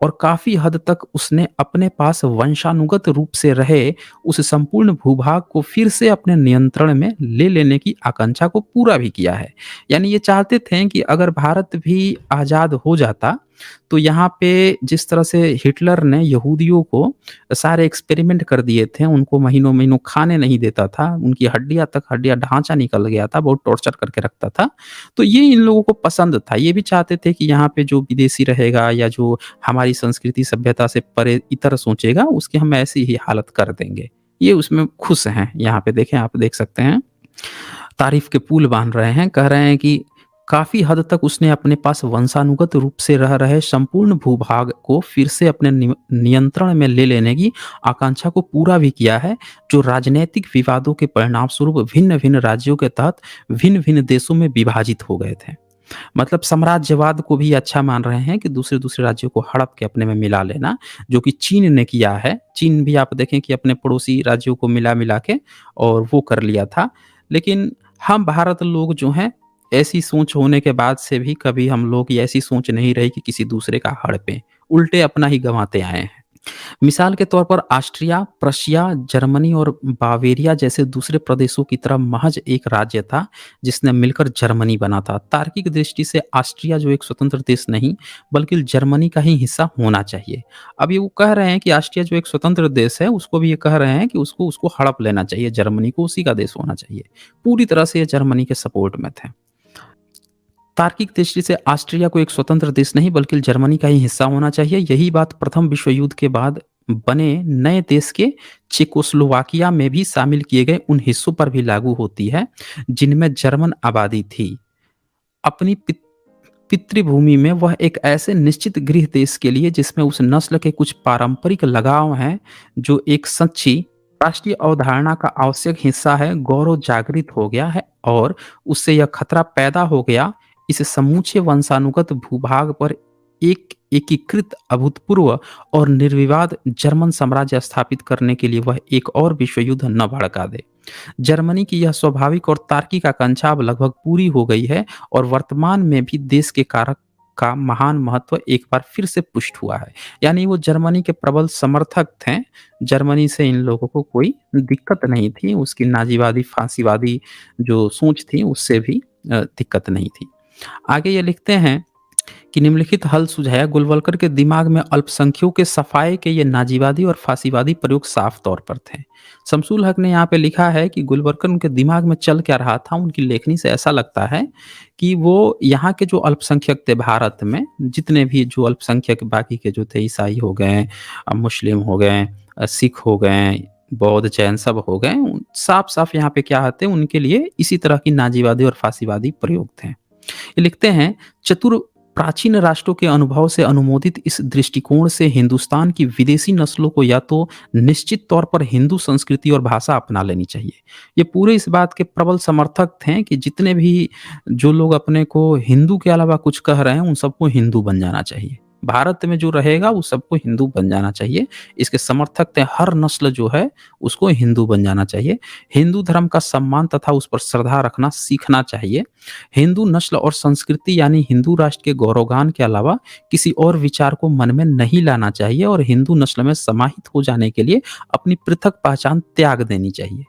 और काफ़ी हद तक उसने अपने पास वंशानुगत रूप से रहे उस संपूर्ण भूभाग को फिर से अपने नियंत्रण में ले लेने की आकांक्षा को पूरा भी किया है। यानी ये चाहते थे कि अगर भारत भी आज़ाद हो जाता तो यहाँ पे जिस तरह से हिटलर ने यहूदियों को सारे एक्सपेरिमेंट कर दिए थे, उनको महीनों-महीनों खाने नहीं देता था, उनकी हड्डियाँ ढाँचा निकल गया था, बहुत टॉर्चर करके रखता था। तो ये इन लोगों को पसंद था। ये भी चाहते थे कि यहाँ पे जो विदेशी रहेगा या जो हमारी संस्कृति सभ्यता से परे इतर सोचेगा, उसकी हम ऐसी ही हालत कर देंगे। ये उसमें खुश हैं। यहाँ पे देखें, आप देख सकते हैं। तारीफ़ के पुल बाँध रहे हैं, कह रहे हैं कि काफ़ी हद तक उसने अपने पास वंशानुगत रूप से रह रहे संपूर्ण भूभाग को फिर से अपने नियंत्रण में ले लेने की आकांक्षा को पूरा भी किया है, जो राजनैतिक विवादों के परिणामस्वरूप भिन्न-भिन्न राज्यों के तहत भिन्न-भिन्न देशों में विभाजित हो गए थे। मतलब साम्राज्यवाद को भी अच्छा मान रहे हैं कि दूसरे-दूसरे राज्यों को हड़प के अपने में मिला लेना, जो कि चीन ने किया है। चीन भी आप देखें कि अपने पड़ोसी राज्यों को मिला-मिला के और वो कर लिया था। लेकिन हम भारत लोग जो हैं, ऐसी सोच होने के बाद से भी कभी हम लोग की ऐसी सोच नहीं रही कि किसी दूसरे का हड़पें, उल्टे अपना ही गँवाते आए हैं। मिसाल के तौर पर ऑस्ट्रिया, प्रशिया, जर्मनी और बावेरिया जैसे दूसरे प्रदेशों की तरह महज एक राज्य था जिसने मिलकर जर्मनी बना था। तार्किक दृष्टि से ऑस्ट्रिया जो एक स्वतंत्र देश नहीं बल्कि जर्मनी का ही हिस्सा होना चाहिए। अब ये वो कह रहे हैं कि ऑस्ट्रिया जो एक स्वतंत्र देश है उसको भी ये कह रहे हैं कि उसको उसको हड़प लेना चाहिए, जर्मनी को उसी का देश होना चाहिए। पूरी तरह से ये जर्मनी के सपोर्ट में थे। तार्किक दृष्टि से ऑस्ट्रिया को एक स्वतंत्र देश नहीं बल्कि जर्मनी का ही हिस्सा होना चाहिए। यही बात प्रथम विश्व युद्ध के बाद बने नए देश के चेकोस्लोवाकिया में भी शामिल किए गए उन हिस्सों पर भी लागू होती है जिनमें जर्मन आबादी थी। अपनी पितृभूमि में वह एक ऐसे निश्चित गृह देश के लिए जिसमें उस नस्ल के कुछ पारंपरिक लगाव हैं जो एक सच्ची राष्ट्रीय अवधारणा का आवश्यक हिस्सा है, गौरव जागृत हो गया है और उससे यह खतरा पैदा हो गया, इस समूचे वंशानुगत भूभाग पर एक एकीकृत अभूतपूर्व और निर्विवाद जर्मन साम्राज्य स्थापित करने के लिए वह एक और विश्व युद्ध न भड़का दे। जर्मनी की यह स्वाभाविक और तार्किक आकांक्षा अब लगभग पूरी हो गई है और वर्तमान में भी देश के कारक का महान महत्व एक बार फिर से पुष्ट हुआ है। यानी वो जर्मनी के प्रबल समर्थक थे। जर्मनी से इन लोगों को कोई दिक्कत नहीं थी, उसकी नाजीवादी फांसीवादी जो सोच थी उससे भी दिक्कत नहीं थी। आगे ये लिखते हैं कि निम्नलिखित हल सुझाया, गोलवलकर के दिमाग में अल्पसंख्यकों के सफाए के ये नाजीवादी और फांसीवादी प्रयोग साफ तौर पर थे। शमसुल हक ने यहाँ पे लिखा है कि गोलवलकर उनके दिमाग में चल क्या रहा था, उनकी लेखनी से ऐसा लगता है कि वो यहाँ के जो अल्पसंख्यक थे भारत में, जितने भी जो अल्पसंख्यक बाकी के जो थे, ईसाई हो गए, मुस्लिम हो गए, सिख हो गए, बौद्ध जैन सब हो गए, साफ साफ यहाँ पे क्या आते हैं, उनके लिए इसी तरह की नाजीवादी और फांसीवादी प्रयोग थे। ये लिखते हैं, चतुर प्राचीन राष्ट्रों के अनुभव से अनुमोदित इस दृष्टिकोण से हिंदुस्तान की विदेशी नस्लों को या तो निश्चित तौर पर हिंदू संस्कृति और भाषा अपना लेनी चाहिए। ये पूरे इस बात के प्रबल समर्थक थे कि जितने भी जो लोग अपने को हिंदू के अलावा कुछ कह रहे हैं उन सबको हिंदू बन जाना चाहिए। भारत में जो रहेगा वो सबको हिंदू बन जाना चाहिए। इसके समर्थक थे, हर नस्ल जो है उसको हिंदू बन जाना चाहिए। हिंदू धर्म का सम्मान तथा उस पर श्रद्धा रखना सीखना चाहिए। हिंदू नस्ल और संस्कृति यानी हिंदू राष्ट्र के गौरवगान के अलावा किसी और विचार को मन में नहीं लाना चाहिए और हिंदू नस्ल में समाहित हो जाने के लिए अपनी पृथक पहचान त्याग देनी चाहिए,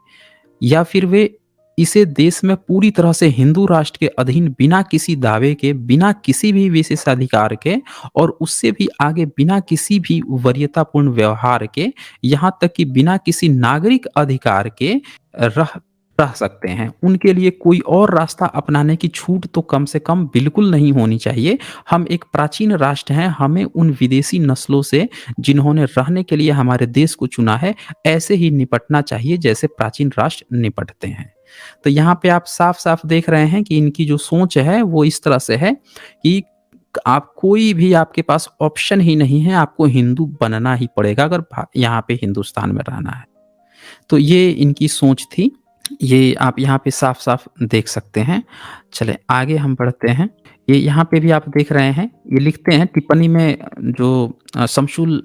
या फिर वे इसे देश में पूरी तरह से हिंदू राष्ट्र के अधीन बिना किसी दावे के, बिना किसी भी विशेषाधिकार के और उससे भी आगे बिना किसी भी वरीयतापूर्ण व्यवहार के, यहाँ तक कि बिना किसी नागरिक अधिकार के रह रह सकते हैं। उनके लिए कोई और रास्ता अपनाने की छूट तो कम से कम बिल्कुल नहीं होनी चाहिए। हम एक प्राचीन राष्ट्र हैं, हमें उन विदेशी नस्लों से जिन्होंने रहने के लिए हमारे देश को चुना है ऐसे ही निपटना चाहिए जैसे प्राचीन राष्ट्र निपटते हैं। तो यहाँ पे आप साफ-साफ देख रहे हैं कि इनकी जो सोच है वो इस तरह से है कि आप कोई भी आपके पास ऑप्शन ही नहीं है, आपको हिंदू बनना ही पड़ेगा अगर भा यहाँ पे हिंदुस्तान में रहना है। तो ये इनकी सोच थी। ये आप यहाँ पे साफ-साफ देख सकते हैं। चलें आगे हम बढ़ते हैं। ये यहाँ पे भी आप देख रहे हैं, ये लिखते हैं टिप्पणी में जो शमशुल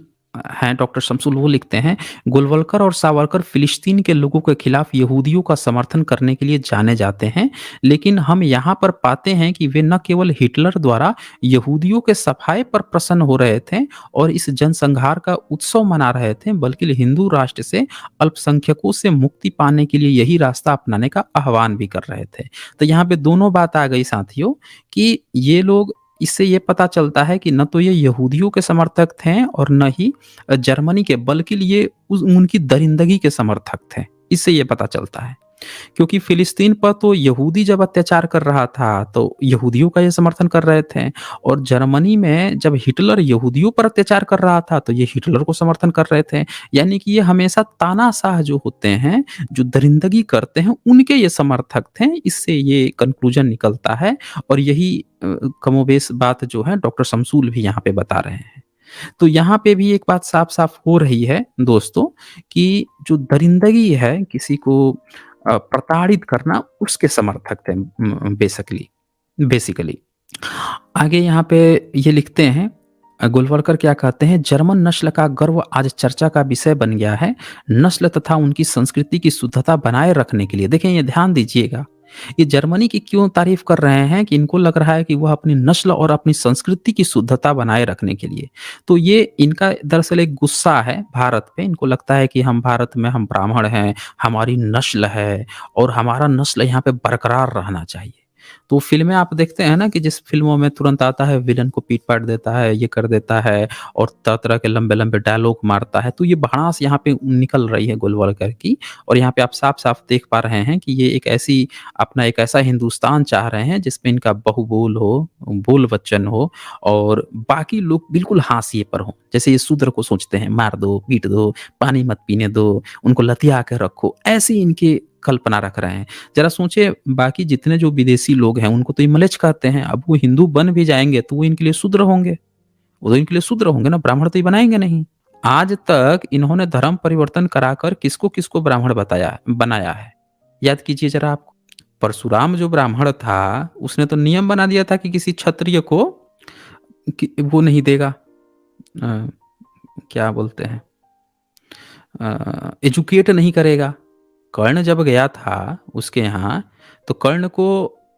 हैं डॉक्टर शमशुल वो लिखते हैं, गोलवलकर और सावरकर फ़िलिस्तीन के लोगों के खिलाफ यहूदियों का समर्थन करने के लिए जाने जाते हैं, लेकिन हम यहाँ पर पाते हैं कि वे न केवल हिटलर द्वारा यहूदियों के सफाए पर प्रसन्न हो रहे थे और इस जनसंहार का उत्सव मना रहे थे, बल्कि हिंदू राष्ट्र से अल्पसंख्यकों से मुक्ति पाने के लिए यही रास्ता अपनाने का आह्वान भी कर रहे थे। तो यहाँ पे दोनों बात आ गई साथियों कि ये लोग इससे ये पता चलता है कि न तो ये यहूदियों के समर्थक थे और न ही जर्मनी के, बल्कि ये उनकी दरिंदगी के समर्थक थे। इससे ये पता चलता है। क्योंकि फ़िलिस्तीन पर तो यहूदी जब अत्याचार कर रहा था, तो यहूदियों का ये समर्थन कर रहे थे और जर्मनी में जब हिटलर यहूदियों पर अत्याचार कर रहा था, तो ये हिटलर को समर्थन कर रहे थे। यानी कि ये हमेशा तानाशाह जो होते हैं, जो दरिंदगी करते हैं, उनके ये समर्थक थे। इससे ये कन्क्लूज़न निकलता है और यही कमोबेश बात जो है डॉक्टर शमसूल भी यहाँ पे बता रहे हैं। तो यहाँ पे भी एक बात साफ-साफ हो रही है दोस्तों कि जो दरिंदगी है, किसी को प्रताड़ित करना, उसके समर्थक थे बेसिकली। आगे यहाँ पे ये लिखते हैं गोलवलकर क्या कहते हैं, जर्मन नस्ल का गर्व आज चर्चा का विषय बन गया है। नस्ल तथा उनकी संस्कृति की शुद्धता बनाए रखने के लिए, देखें ये ध्यान दीजिएगा, ये जर्मनी की क्यों तारीफ कर रहे हैं कि इनको लग रहा है कि वह अपनी नस्ल और अपनी संस्कृति की शुद्धता बनाए रखने के लिए। तो ये इनका दरअसल एक गुस्सा है भारत पे। इनको लगता है कि हम भारत में हम ब्राह्मण हैं, हमारी नस्ल है और हमारा नस्ल यहाँ पे बरकरार रहना चाहिए। तो फ़िल्में आप देखते हैं ना कि जिस फ़िल्मों में तुरंत आता है विलेन को पीट-पाट देता है, ये कर देता है और तरह-तरह के लंबे-लंबे डायलॉग मारता है। तो ये भड़ास यहाँ पे निकल रही है गोलवलकर की और यहाँ पे आप साफ-साफ देख पा रहे हैं कि ये एक ऐसा हिंदुस्तान चाह रहे हैं जिसमें इनका बहुबोल हो, बोल वचन हो और बाकी लोग बिल्कुल हाशिए पर हों। जैसे ये शूद्र को सोचते हैं, मार दो, पीट दो, पानी मत पीने दो, उनको लतिया के रखो, ऐसी इनकी कल्पना रख रहे हैं। ज़रा सोचिए बाकी जितने जो विदेशी लोग हैं उनको तो ये म्लेच्छ कहते हैं। अब वो हिंदू बन भी जाएँगे तो वो इनके लिए शूद्र होंगे। वो तो इनके लिए शूद्र होंगे ना, ब्राह्मण तो ये बनाएँगे नहीं। आज तक इन्होंने धर्म परिवर्तन कराकर किसको-किसको ब्राह्मण बनाया है। याद कीजिए ज़रा आप। परशुराम जो ब्राह्मण था, उसने तो नियम बना दिया था कि किसी क्षत्रिय को कि वो नहीं देगा, क्या बोलते हैं, एजुकेट नहीं करेगा। कर्ण जब गया था उसके यहाँ, तो कर्ण को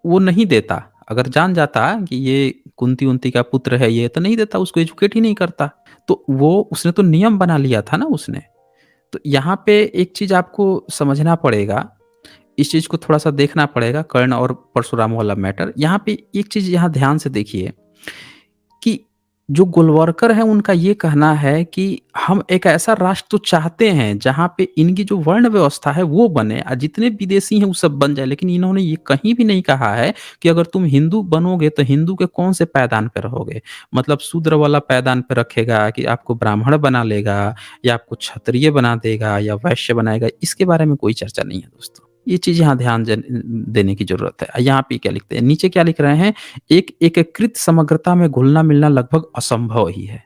वो नहीं देता। अगर जान जाता कि ये कुंती-वुंती का पुत्र है ये, तो नहीं देता, उसको एजुकेट ही नहीं करता। तो वो उसने तो नियम बना लिया था ना उसने। तो यहाँ पे एक चीज़ आपको समझना पड़ेगा, इस चीज़ को थोड़ा-सा देखना पड़ेगा, कर्ण और परशुराम वाला मैटर। यहाँ पे एक चीज़ यहाँ ध्यान से देखिए कि जो गोलवलकर हैं उनका ये कहना है कि हम एक ऐसा राष्ट्र तो चाहते हैं जहाँ पे इनकी जो वर्ण व्यवस्था है वो बने और जितने विदेशी हैं वो सब बन जाए, लेकिन इन्होंने ये कहीं भी नहीं कहा है कि अगर तुम हिंदू बनोगे तो हिंदू के कौन से पायदान पे रहोगे। मतलब शूद्र वाला पायदान पे रखेगा कि आपको ब्राह्मण बना लेगा या आपको क्षत्रिय बना देगा या वैश्य बनाएगा, इसके बारे में कोई चर्चा नहीं है दोस्तों। ये चीज़ यहाँ ध्यान देने की ज़रूरत है। यहाँ पे क्या लिखते हैं, नीचे क्या लिख रहे हैं, एक एकीकृत समग्रता में घुलना-मिलना लगभग असंभव ही है।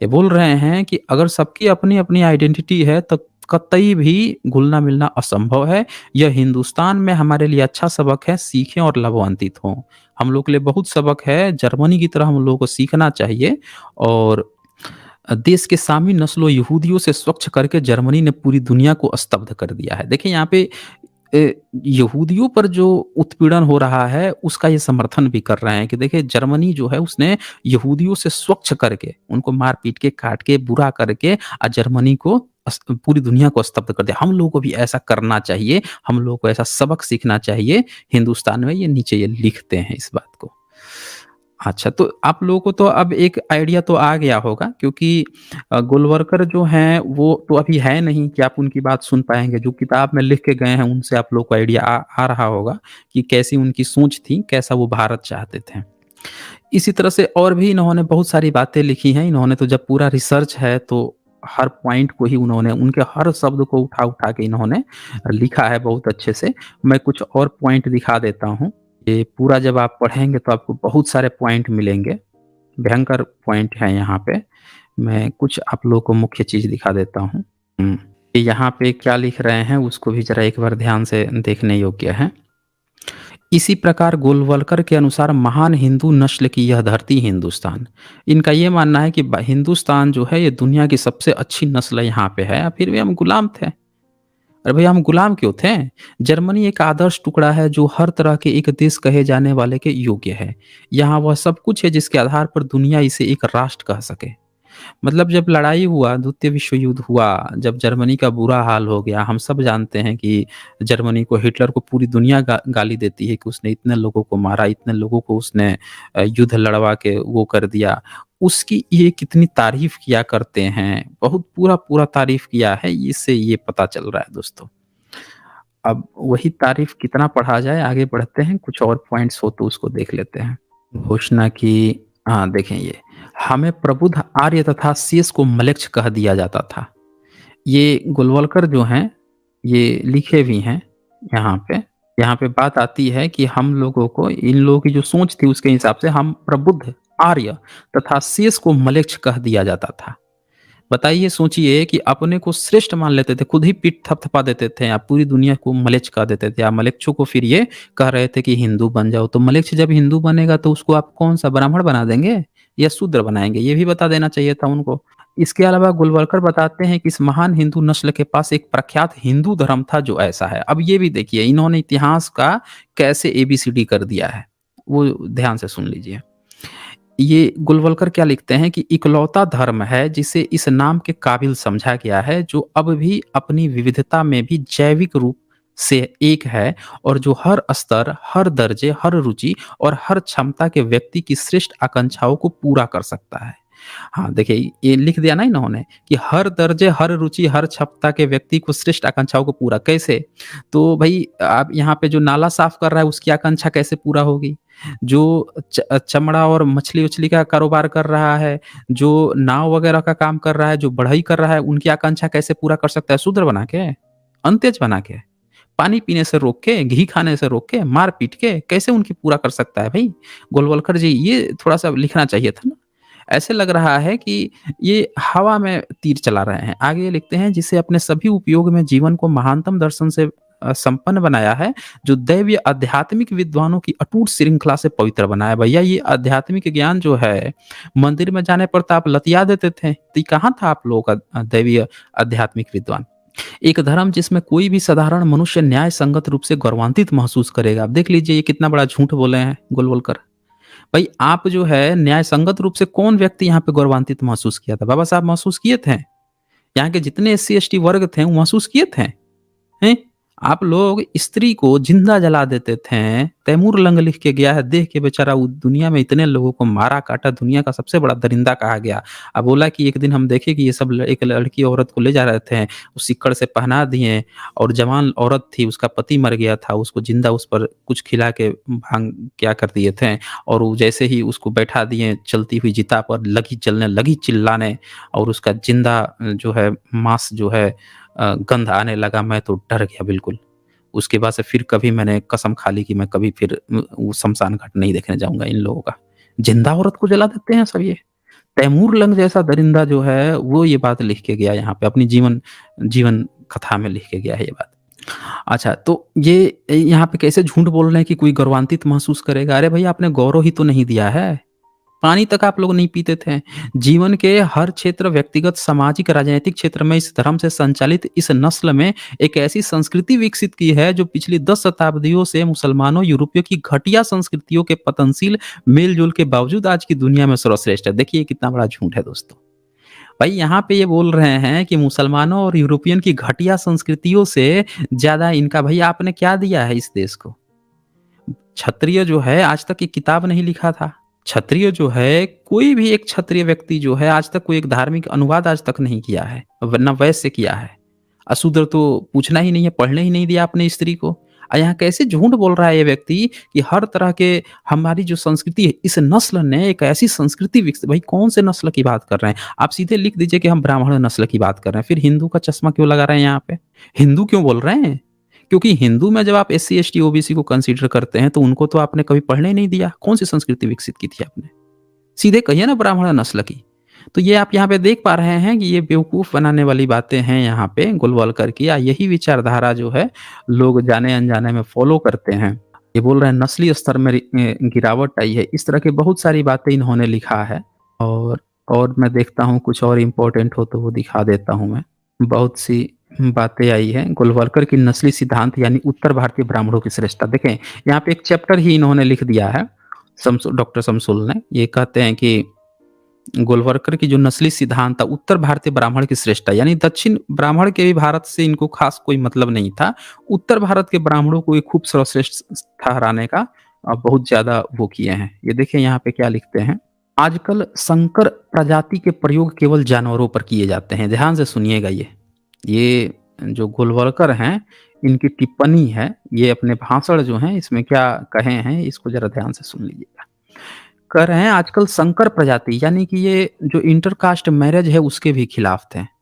ये बोल रहे हैं कि अगर सबकी अपनी-अपनी आइडेंटिटी है तो कतई भी घुलना-मिलना असंभव है। यह हिंदुस्तान में हमारे लिए अच्छा सबक है, सीखें और लाभान्वित हों। हम लोग के लिए बहुत सबक है, जर्मनी की तरह हम लोगों को सीखना चाहिए और देश के सामी नस्लों यहूदियों से स्वच्छ करके जर्मनी ने पूरी दुनिया को स्तब्ध कर दिया है। देखिए यहाँ पे यहूदियों पर जो उत्पीड़न हो रहा है उसका ये समर्थन भी कर रहे हैं कि देखिए जर्मनी जो है उसने यहूदियों से स्वच्छ करके, उनको मार पीट के, काट के, बुरा करके जर्मनी को पूरी दुनिया को स्तब्ध कर दिया। हम लोगों को भी ऐसा करना चाहिए, हम लोगों को ऐसा सबक सीखना चाहिए हिंदुस्तान में। ये नीचे ये लिखते हैं इस बात को। अच्छा, तो आप लोगों को तो अब एक आइडिया तो आ गया होगा क्योंकि गोलवलकर जो हैं वो तो अभी है नहीं कि आप उनकी बात सुन पाएँगे। जो किताब में लिख के गए हैं उनसे आप लोग को आइडिया आ रहा होगा कि कैसी उनकी सोच थी, कैसा वो भारत चाहते थे। इसी तरह से और भी इन्होंने बहुत सारी बातें लिखी हैं। इन्होंने तो जब पूरा रिसर्च है तो हर पॉइंट को ही उन्होंने उनके हर शब्द को उठा-उठा के इन्होंने लिखा है बहुत अच्छे से। मैं कुछ और पॉइंट दिखा देता हूँ। ये पूरा जब आप पढ़ेंगे तो आपको बहुत सारे पॉइंट मिलेंगे, भयंकर पॉइंट हैं यहाँ पे। मैं कुछ आप लोगों को मुख्य चीज़ दिखा देता हूँ। हुँ, ये यहाँ पे क्या लिख रहे हैं उसको भी ज़रा एक बार ध्यान से देखने योग्य है। इसी प्रकार गोलवलकर के अनुसार महान हिंदू नस्ल की यह धरती हिंदुस्तान। इनका ये मानना है कि हिंदुस्तान जो है ये दुनिया की सबसे अच्छी नस्ल यहाँ पे है, फिर भी हम गुलाम थे। अरे भैया हम गुलाम क्यों थे? जर्मनी एक आदर्श टुकड़ा है जो हर तरह के एक देश कहे जाने वाले के योग्य है। यहाँ वह सब कुछ है जिसके आधार पर दुनिया इसे एक राष्ट्र कह सके। मतलब जब लड़ाई हुआ, द्वितीय विश्व युद्ध हुआ, जब जर्मनी का बुरा हाल हो गया, हम सब जानते हैं कि जर्मनी को, हिटलर को पूरी दुनिया गाली देती है कि उसने इतने लोगों को मारा, इतने लोगों को उसने युद्ध लड़वा के वो कर दिया। उसकी ये कितनी तारीफ़ किया करते हैं, बहुत पूरा-पूरा तारीफ़ किया है, इससे ये पता चल रहा है दोस्तों। अब वही तारीफ़ कितना पढ़ा जाए, आगे बढ़ते हैं, कुछ और पॉइंट्स हो तो उसको देख लेते हैं। घोषणा की हाँ, देखें ये, हमें प्रबुद्ध आर्य तथा शेष को म्लेच्छ कह दिया जाता था। ये गोलवलकर जो हैं, ये लिखे भी हैं यहाँ पे। यहाँ पे बात आती है कि हम लोगों को, इन लोगों की जो सोच थी उसके हिसाब से हम प्रबुद्ध, आर्य तथा शेष को म्लेच्छ कह दिया जाता था। बताइए, सोचिए कि अपने को श्रेष्ठ मान लेते थे, खुद ही पीठ थपथपा देते थे, या पूरी दुनिया को म्लेच्छ कह देते थे, या म्लेच्छों को फिर ये कह रहे थे कि हिंदू बन जाओ। तो म्लेच्छ जब हिंदू बनेगा तो उसको आप कौन-सा ब्राह्मण बना देंगे या शूद्र बनाएँगे? ये भी बता देना चाहिए था उनको। इसके अलावा गोलवलकर बताते हैं कि इस महान हिंदू नस्ल के पास एक प्रख्यात हिंदू धर्म था जो ऐसा है। अब ये भी देखिए इन्होंने इतिहास का कैसे एबीसीडी कर दिया है, वो ध्यान से सुन लीजिए। ये गोलवलकर क्या लिखते हैं कि इकलौता धर्म है जिसे इस नाम के काबिल समझा गया है, जो अब भी अपनी विविधता में भी जैविक रूप से एक है, और जो हर स्तर, हर दर्जे, हर रुचि और हर क्षमता के व्यक्ति की श्रेष्ठ आकांक्षाओं को पूरा कर सकता है। हाँ, देखिए ये लिख दिया ना इन्होंने कि हर दर्जे, हर रुचि, हर क्षमता के व्यक्ति को श्रेष्ठ आकांक्षाओं को पूरा कैसे? तो भई आप यहाँ पे जो नाला साफ कर रहा है उसकी आकांक्षा कैसे पूरा होगी? जो चमड़ा और मछली-वछली का कारोबार कर रहा है, जो नाव वगैरह का काम कर रहा है, जो बढ़ई कर रहा है, उनकी आकांक्षा कैसे पूरा कर सकता है? शूद्र बना के? अंत्यज बना के? पानी पीने से रोक के, घी खाने से रोक के, मार-पीट के, कैसे उनकी पूरा कर सकता है भई? गोलवलकर जी, ये थोड़ा-सा लिखना चाहिए था ना। ऐसे लग रहा है कि ये हवा में तीर चला रहे हैं। आगे ये लिखते हैं, जिसे अपने सभी उपयोग में जीवन को महानतम दर्शन से संपन्न बनाया है, जो दैवीय आध्यात्मिक विद्वानों की अटूट श्रृंखला से पवित्र बनाया है। भैया ये आध्यात्मिक ज्ञान जो है, मंदिर में जाने पर तो आप लतिया देते थे, तो ये कहाँ था आप लोगों का दैवीय आध्यात्मिक विद्वान? एक धर्म जिसमें कोई भी साधारण मनुष्य न्याय संगत रूप से गौरवान्वित महसूस करेगा। आप देख लीजिए ये कितना बड़ा झूठ बोले हैं गोलवलकर। भाई आप जो है न्याय संगत रूप से कौन व्यक्ति यहाँ पे गौरवान्वित महसूस किया था? बाबा साहब महसूस किए थे? यहाँ के जितने एससी एसटी वर्ग थे वो महसूस किए थे? हैं? आप लोग स्त्री को जिंदा जला देते थे। तैमूर लंग लिख के गया है, देख के बेचारा वो दुनिया में इतने लोगों को मारा काटा, दुनिया का सबसे बड़ा दरिंदा कहा गया। अब बोला कि एक दिन हम देखे कि ये सब एक लड़की औरत को ले जा रहे थे, उस सिक्कड़ से पहना दिए, और जवान औरत थी, उसका पति मर गया था, उसको जिंदा उस पर कुछ खिला के भांग क्या कर दिए थे, और वो जैसे ही उसको बैठा दिए चलती हुई चिता पर, लगी जलने लगी चिल्लाने, और उसका जिंदा जो है मांस जो है गंध आने लगा। मैं तो डर गया बिल्कुल। उसके बाद से फिर कभी मैंने कसम खा ली कि मैं कभी फिर वो शमशान घाट नहीं देखने जाऊँगा इन लोगों का। जिंदा औरत को जला देते हैं सब ये। तैमूर लंग जैसा दरिंदा जो है वो ये बात लिख के गया यहाँ पे, अपनी जीवन जीवन कथा में लिख के गया है ये बात। अच्छा, तो ये यहाँ पे कैसे झूठ बोल रहे हैं कि कोई गौरवान्वित महसूस करेगा? अरे भैया आपने गौरव ही तो नहीं दिया है। पानी तक आप लोग नहीं पीते थे। जीवन के हर क्षेत्र, व्यक्तिगत, सामाजिक, राजनीतिक क्षेत्र में इस धर्म से संचालित इस नस्ल में एक ऐसी संस्कृति विकसित की है जो पिछली 10 शताब्दियों से मुसलमानों, यूरोपियों की घटिया संस्कृतियों के पतनशील मेल-जोल के बावजूद आज की दुनिया में सर्वश्रेष्ठ है। देखिए ये कितना बड़ा झूठ है दोस्तों। भाई यहाँ पे ये बोल रहे हैं कि मुसलमानों और यूरोपियन की घटिया संस्कृतियों से ज़्यादा इनका, भई आपने क्या दिया है इस देश को? क्षत्रिय जो है आज तक ये किताब नहीं लिखा था। क्षत्रिय जो है, कोई भी एक क्षत्रिय व्यक्ति जो है आज तक कोई एक धार्मिक अनुवाद आज तक नहीं किया है, ना वैश्य किया है। अशूद्र तो पूछना ही नहीं है, पढ़ने ही नहीं दिया आपने स्त्री को। यहाँ कैसे झूठ बोल रहा है ये व्यक्ति कि हर तरह के हमारी जो संस्कृति है, इस नस्ल ने एक ऐसी संस्कृति विकसित, भाई कौन से नस्ल की बात कर रहे हैं? आप सीधे लिख दीजिए कि हम ब्राह्मण नस्ल की बात कर रहे हैं, फिर हिंदू का चश्मा क्यों लगा रहे हैं यहाँ पे? हिंदू क्यों बोल रहे हैं? क्योंकि हिंदू में जब आप एससी, एसटी, ओबीसी को कंसीडर करते हैं, तो उनको तो आपने कभी पढ़ने ही नहीं दिया। कौन-सी संस्कृति विकसित की थी आपने? सीधे कहिए ना ब्राह्मण नस्ल की। तो ये आप यहाँ पे देख पा रहे हैं कि ये बेवकूफ़ बनाने वाली बातें हैं यहाँ पे गोलवलकर की, यही विचारधारा जो है लोग जाने-अनजाने में फ़ॉलो करते हैं। ये बोल रहे हैं नस्लीय स्तर में गिरावट आई है। इस तरह की बहुत सारी बातें इन्होंने लिखा है और मैं देखता हूँ कुछ और इम्पोर्टेंट हो तो वो दिखा देता हूँ मैं। बहुत सी बातें आई हैं। गोलवलकर की नस्ली सिद्धांत यानी उत्तर भारतीय ब्राह्मणों की श्रेष्ठता। देखें, यहाँ पे एक चैप्टर ही इन्होंने लिख दिया है डॉक्टर शमसुल ने। ये कहते हैं कि गोलवलकर की जो नस्ली सिद्धांत था उत्तर भारतीय ब्राह्मण की श्रेष्ठता, यानी दक्षिण ब्राह्मण के भी भारत से इनको खास कोई मतलब नहीं था। उत्तर भारत के ब्राह्मणों को ये खूब सर्वश्रेष्ठ ठहराने का बहुत ज्यादा वो किए हैं। ये देखिए यहाँ पे क्या लिखते हैं। आजकल संकर प्रजाति के प्रयोग केवल जानवरों पर किए जाते हैं। ध्यान से सुनिएगा ये जो गोलवलकर हैं, इनकी टिप्पणी है, ये अपने भाषण जो हैं इसमें क्या कहे हैं, इसको जरा ध्यान से सुन लीजिएगा। कह रहे हैं आजकल संकर प्रजाति यानी कि ये जो इंटरकास्ट मैरिज है उसके भी खिलाफ थे।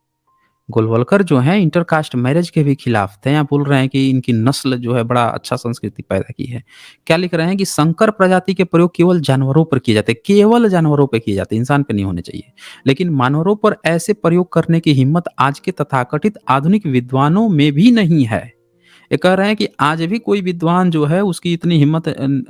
गोलवलकर जो हैं इंटरकास्ट मैरिज के भी खिलाफ थे। यहाँ बोल रहे हैं कि इनकी नस्ल जो है बड़ा अच्छा संस्कृति पैदा की है। क्या लिख रहे हैं कि संकर प्रजाति के प्रयोग केवल जानवरों पर किए जाते हैं, केवल जानवरों पर किए जाते हैं, इंसान पे नहीं होने चाहिए। लेकिन मानवरों पर ऐसे प्रयोग करने की हिम्मत आज के तथाकथित आधुनिक विद्वानों में भी नहीं है। ये कह रहे हैं कि आज भी कोई विद्वान जो है उसकी इतनी हिम्मत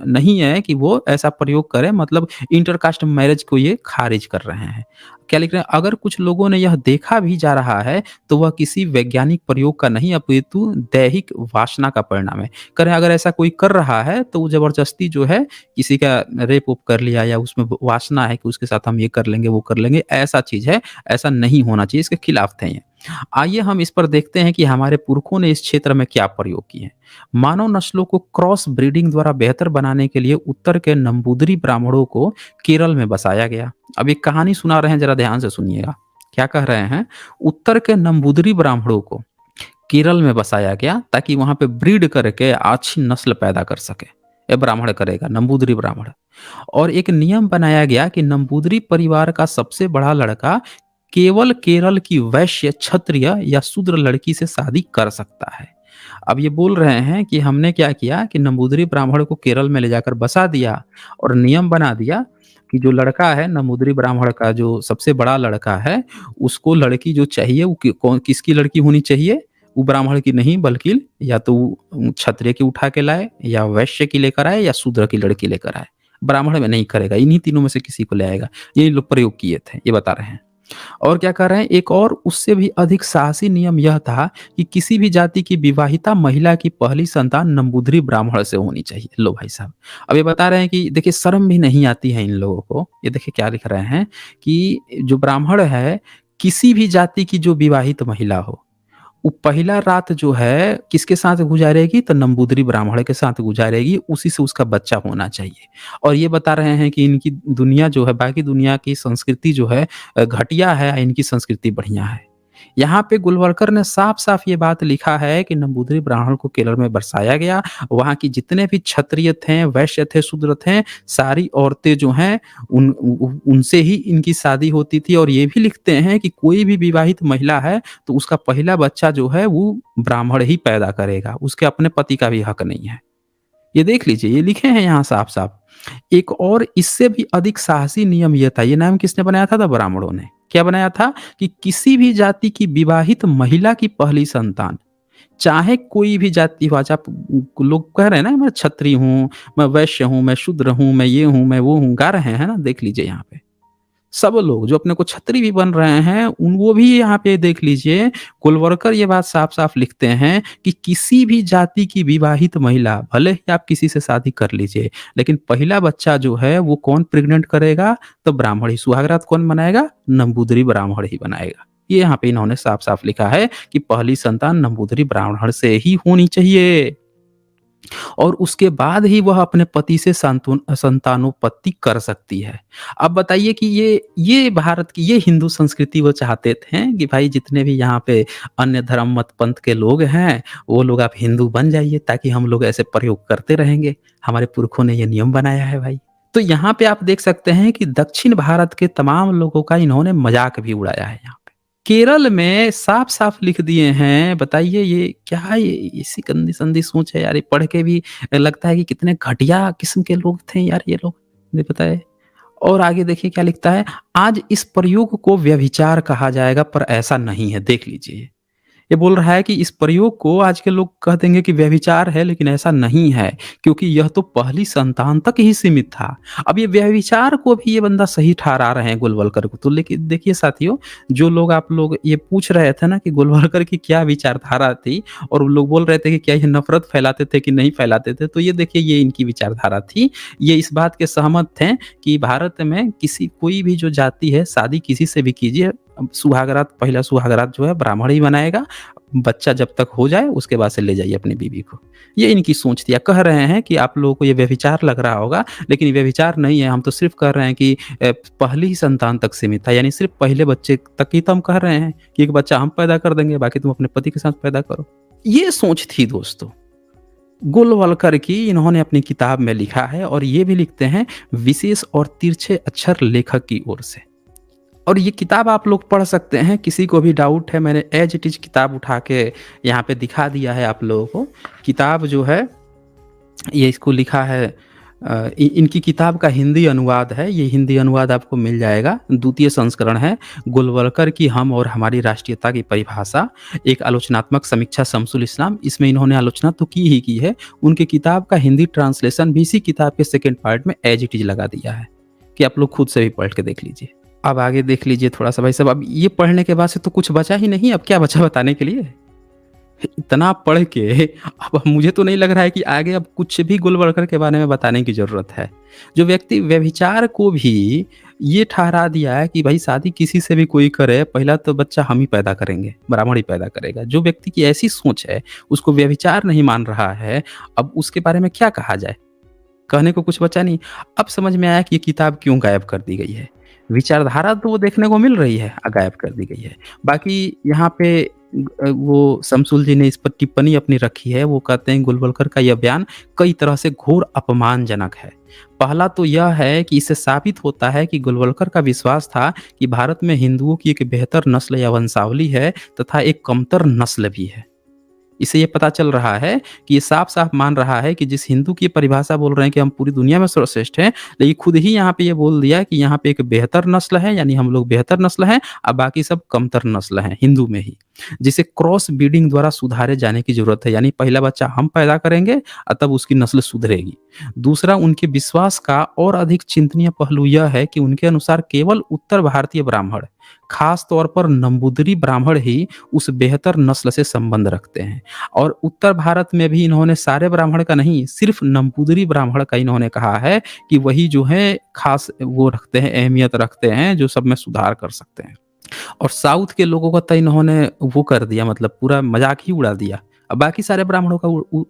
नहीं है कि वो ऐसा प्रयोग करे, मतलब इंटरकास्ट मैरिज को ये खारिज कर रहे हैं। क्या लिख रहे हैं, अगर कुछ लोगों ने यह देखा भी जा रहा है तो वह किसी वैज्ञानिक प्रयोग का नहीं अपितु दैहिक वासना का परिणाम है। कह रहे हैं अगर ऐसा कोई कर रहा है तो वो जबरदस्ती जो है किसी का रेप उप कर लिया या उसमें वासना है कि उसके साथ हम ये कर लेंगे वो कर लेंगे, ऐसा चीज है, ऐसा नहीं होना चाहिए, इसके खिलाफ थे ये। आइए हम इस पर देखते हैं कि हमारे पुरखों ने इस क्षेत्र में क्या प्रयोग किए हैं। मानव नस्लों को क्रॉस ब्रीडिंग द्वारा बेहतर बनाने के लिए उत्तर के नंबूदरी ब्राह्मणों को केरल में बसाया गया। अब एक कहानी सुना रहे हैं, जरा ध्यान से सुनिएगा। क्या कह रहे हैं, उत्तर के नंबूदरी ब्राह्मणों को केरल में बसाया गया ताकि वहां पे ब्रीड करके अच्छी नस्ल पैदा कर सके। ये ब्राह्मण करेगा, नंबूदरी ब्राह्मण। और एक नियम बनाया गया कि नंबूदरी परिवार का सबसे बड़ा लड़का केवल केरल की वैश्य, क्षत्रिय या शूद्र लड़की से शादी कर सकता है। अब ये बोल रहे हैं कि हमने क्या किया कि नंबूदरी ब्राह्मण को केरल में ले जाकर बसा दिया और नियम बना दिया कि जो लड़का है नंबूदरी ब्राह्मण का, जो सबसे बड़ा लड़का है, उसको लड़की जो चाहिए वो किसकी लड़की होनी चाहिए, वो ब्राह्मण की नहीं बल्कि या तो क्षत्रिय की उठा के लाए या वैश्य की लेकर आए या शूद्र की लड़की लेकर आए। ब्राह्मण में नहीं करेगा, इन्हीं तीनों में से किसी को ले आएगा। ये लोग प्रयोग किए थे, ये बता रहे हैं। और क्या कर रहे हैं, एक और उससे भी अधिक साहसी नियम यह था कि किसी भी जाति की विवाहिता महिला की पहली संतान नंबूदरी ब्राह्मण से होनी चाहिए। लो भाई साहब, अब ये बता रहे हैं कि देखिए शर्म भी नहीं आती है इन लोगों को। ये देखिए क्या लिख रहे हैं कि जो ब्राह्मण है, किसी भी जाति की जो विवाहित महिला हो, वो पहला रात जो है किसके साथ गुजारेगी, तो नंबूदरी ब्राह्मण के साथ गुजारेगी, उसी से उसका बच्चा होना चाहिए। और ये बता रहे हैं कि इनकी दुनिया जो है, बाकी दुनिया की संस्कृति जो है घटिया है, इनकी संस्कृति बढ़िया है। यहाँ पे गोलवलकर ने साफ-साफ ये बात लिखा है कि नंबूदरी ब्राह्मण को केरल में बरसाया गया। वहाँ की जितने भी क्षत्रिय थे, वैश्य थे, शूद्र थे, सारी औरतें जो हैं उनसे ही इनकी शादी होती थी। और ये भी लिखते हैं कि कोई भी विवाहित महिला है तो उसका पहला बच्चा जो है वो ब्राह्मण ही पैदा करेगा, उसके अपने पति का भी हक नहीं है। ये देख लीजिए, ये लिखे हैं यहाँ साफ-साफ। एक और इससे भी अधिक साहसी नियम ये था, ये नाम किसने बनाया था? ब्राह्मणों ने। क्या बनाया था कि किसी भी जाति की विवाहित महिला की पहली संतान, चाहे कोई भी जाति हो, आज आप लोग कह रहे हैं ना मैं क्षत्रिय हूँ, मैं वैश्य हूँ, मैं शूद्र हूँ, मैं ये हूँ, मैं वो हूँ, गा रहे हैं ना, देख लीजिए यहाँ पे। सब लोग जो अपने को छत्री भी बन रहे हैं उन वो भी यहाँ पे देख लीजिए, गोलवलकर ये बात साफ-साफ लिखते हैं कि किसी भी जाति की विवाहित महिला, भले ही आप किसी से शादी कर लीजिए, लेकिन पहला बच्चा जो है वो कौन प्रेग्नेंट करेगा? तो ब्राह्मण ही। सुहागरात कौन बनाएगा? नंबूदरी ब्राह्मण ही बनाएगा। ये यहाँ पे इन्होंने साफ-साफ लिखा है कि पहली संतान नंबूदरी ब्राह्मण से ही होनी चाहिए। और उसके बाद ही वह अपने पति से संतानोपत्ति कर सकती है। अब बताइए कि ये भारत की ये हिंदू संस्कृति वो चाहते थे कि भाई जितने भी यहाँ पे अन्य धर्म मत पंथ के लोग हैं, वो लोग आप हिंदू बन जाइए ताकि हम लोग ऐसे प्रयोग करते रहेंगे। हमारे पुरखों ने ये नियम बनाया है भाई। तो यहाँ पे आप देख सकते हैं कि दक्षिण भारत के तमाम लोगों का इन्होंने मज़ाक भी उड़ाया है यहाँ पे। केरल में साफ-साफ लिख दिए हैं, बताइए ये क्या है, ये ऐसी गंदी-संदी सोच है यार, ये पढ़ के भी लगता है कि कितने घटिया किस्म के लोग थे यार ये लोग, ये बताइए। और आगे देखिए क्या लिखता है, आज इस प्रयोग को व्यभिचार कहा जाएगा पर ऐसा नहीं है, देख लीजिए। ये बोल रहा है कि इस प्रयोग को आज के लोग कह देंगे कि व्यभिचार है, लेकिन ऐसा नहीं है, क्योंकि यह तो पहली संतान तक ही सीमित था। अब ये व्यभिचार को भी ये बंदा सही ठहरा रहे हैं गोलवलकर को। तो लेकिन देखिए साथियों, जो लोग आप लोग ये पूछ रहे थे ना कि गोलवलकर की क्या विचारधारा थी और वो लोग बोल रहे थे कि क्या ये नफ़रत फैलाते थे कि नहीं फैलाते थे, तो ये देखिए ये इनकी विचारधारा थी। ये इस बात के सहमत थे कि भारत में किसी कोई भी जो जाति है, शादी किसी से भी कीजिए, सुहागरात पहला सुहागरात जो है ब्राह्मण ही बनाएगा, बच्चा जब तक हो जाए उसके बाद से ले जाइए अपनी बीवी को। ये इनकी सोच थी। कह रहे हैं कि आप लोगों को ये व्यभिचार लग रहा होगा, लेकिन ये व्यभिचार नहीं है, हम तो सिर्फ़ कह रहे हैं कि पहली ही संतान तक सीमित था, यानी सिर्फ़ पहले बच्चे तक ही तो हम कह रहे हैं कि एक बच्चा हम पैदा कर देंगे, बाकी तुम अपने पति के साथ पैदा करो। ये सोच थी दोस्तों। गोलवलकर की इन्होंने अपनी किताब में लिखा है और ये भी लिखते हैं विशेष और तिरछे अक्षर लेखक की ओर से। और ये किताब आप लोग पढ़ सकते हैं, किसी को भी डाउट है मैंने एज इट इज़ किताब उठा के यहाँ पे दिखा दिया है आप लोगों को। किताब जो है ये इसको लिखा है इनकी किताब का हिंदी अनुवाद है, ये हिंदी अनुवाद आपको मिल जाएगा। द्वितीय संस्करण है गोलवलकर की हम और हमारी राष्ट्रीयता की परिभाषा, एक आलोचनात्मक समीक्षा शमसुल इस्लाम। इसमें इन्होंने आलोचना तो की ही की है, उनकी किताब का हिंदी ट्रांसलेशन भी इसी किताब के सेकंड पार्ट में एज इट इज़ लगा दिया है कि आप लोग खुद से भी पढ़ के देख लीजिए। अब आगे देख लीजिए थोड़ा-सा भाई साहब, अब ये पढ़ने के बाद से तो कुछ बचा ही नहीं, अब क्या बचा बताने के लिए? इतना पढ़ के अब मुझे तो नहीं लग रहा है कि आगे अब कुछ भी गोलवलकर के बारे में बताने की ज़रूरत है। जो व्यक्ति व्यभिचार को भी ये ठहरा दिया है कि भाई शादी किसी से भी कोई करे, पहला तो बच्चा हम ही पैदा करेंगे, ब्राह्मण ही पैदा करेगा। जो व्यक्ति की ऐसी सोच है, उसको व्यभिचार नहीं मान रहा है, अब उसके बारे में क्या कहा जाए? कहने को कुछ बचा नहीं। अब समझ में आया कि ये किताब क्यों गायब कर दी गई है। विचारधारा तो वो देखने को मिल रही है, गायब कर दी गई है। बाकी यहाँ पे वो शमसुल जी ने इस पर टिप्पणी अपनी रखी है, वो कहते हैं गोलवलकर का यह बयान कई तरह से घोर अपमानजनक है। पहला तो यह है कि इससे साबित होता है कि गोलवलकर का विश्वास था कि भारत में हिंदुओं की एक बेहतर नस्ल या वंशावली है तथा एक कमतर नस्ल भी है। इससे ये पता चल रहा है कि ये साफ-साफ मान रहा है कि जिस हिंदू की परिभाषा बोल रहे हैं कि हम पूरी दुनिया में सर्वश्रेष्ठ हैं, लेकिन खुद ही यहाँ पे ये बोल दिया कि यहाँ पे एक बेहतर नस्ल है, यानी हम लोग बेहतर नस्ल हैं और बाकी सब कमतर नस्ल हैं, हिंदू में ही। जिसे क्रॉस ब्रीडिंग द्वारा सुधारे जाने की ज़रूरत है, यानी पहला बच्चा हम पैदा करेंगे और तब उसकी नस्ल सुधरेगी। दूसरा, उनके विश्वास का और अधिक चिंतनीय पहलू यह है कि उनके अनुसार केवल उत्तर भारतीय ब्राह्मण, खास तौर पर नंबूदरी ब्राह्मण ही उस बेहतर नस्ल से संबंध रखते हैं। और उत्तर भारत में भी इन्होंने सारे ब्राह्मण का नहीं, सिर्फ नंबूदरी ब्राह्मण का इन्होंने कहा है कि वही जो है खास वो रखते हैं, अहमियत रखते हैं, जो सब में सुधार कर सकते हैं। और साउथ के लोगों का तो इन्होंने वो कर दिया, मतलब पूरा मजाक ही उड़ा दिया। अब बाकी सारे ब्राह्मणों का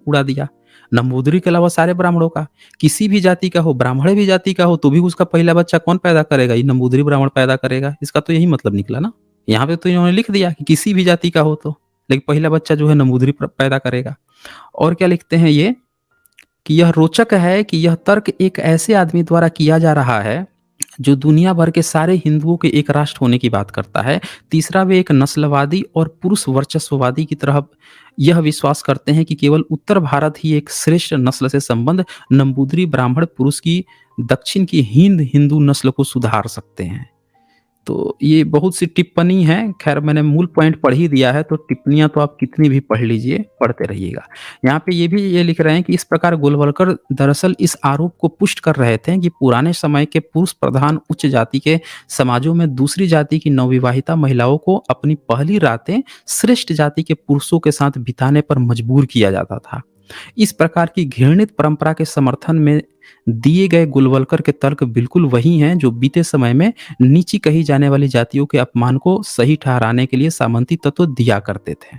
उड़ा दिया, नंबूदरी के अलावा सारे ब्राह्मणों का। किसी भी जाति का हो, ब्राह्मण भी जाति का हो, तो भी उसका पहला बच्चा कौन पैदा करेगा? ये नंबूदरी ब्राह्मण पैदा करेगा। इसका तो यही मतलब निकला ना। यहाँ पे तो इन्होंने लिख दिया कि किसी भी जाति का हो तो, लेकिन पहला बच्चा जो है नंबूदरी पैदा करेगा। और क्या लिखते हैं ये कि यह रोचक है कि यह तर्क एक ऐसे आदमी द्वारा किया जा रहा है जो दुनिया भर के सारे हिंदुओं के एक राष्ट्र होने की बात करता है। तीसरा, वे एक नस्लवादी और पुरुष वर्चस्ववादी की तरह यह विश्वास करते हैं कि केवल उत्तर भारत ही एक श्रेष्ठ नस्ल से संबंध नंबूदरी ब्राह्मण पुरुष की दक्षिण की हिंद हिंदू नस्ल को सुधार सकते हैं। तो ये बहुत सी टिप्पणी है, खैर मैंने मूल पॉइंट पढ़ ही दिया है, तो टिप्पणियाँ तो आप कितनी भी पढ़ लीजिए, पढ़ते रहिएगा। यहाँ पे ये लिख रहे हैं कि इस प्रकार गोलवलकर दरअसल इस आरोप को पुष्ट कर रहे थे कि पुराने समय के पुरुष प्रधान उच्च जाति के समाजों में दूसरी जाति की नवविवाहिता महिलाओं को अपनी पहली रातें श्रेष्ठ जाति के पुरुषों के साथ बिताने पर मजबूर किया जाता था। इस प्रकार की घृणित परंपरा के समर्थन में दिए गए गोलवलकर के तर्क बिल्कुल वही हैं जो बीते समय में नीची कही जाने वाली जातियों के अपमान को सही ठहराने के लिए सामंती तत्व दिया करते थे।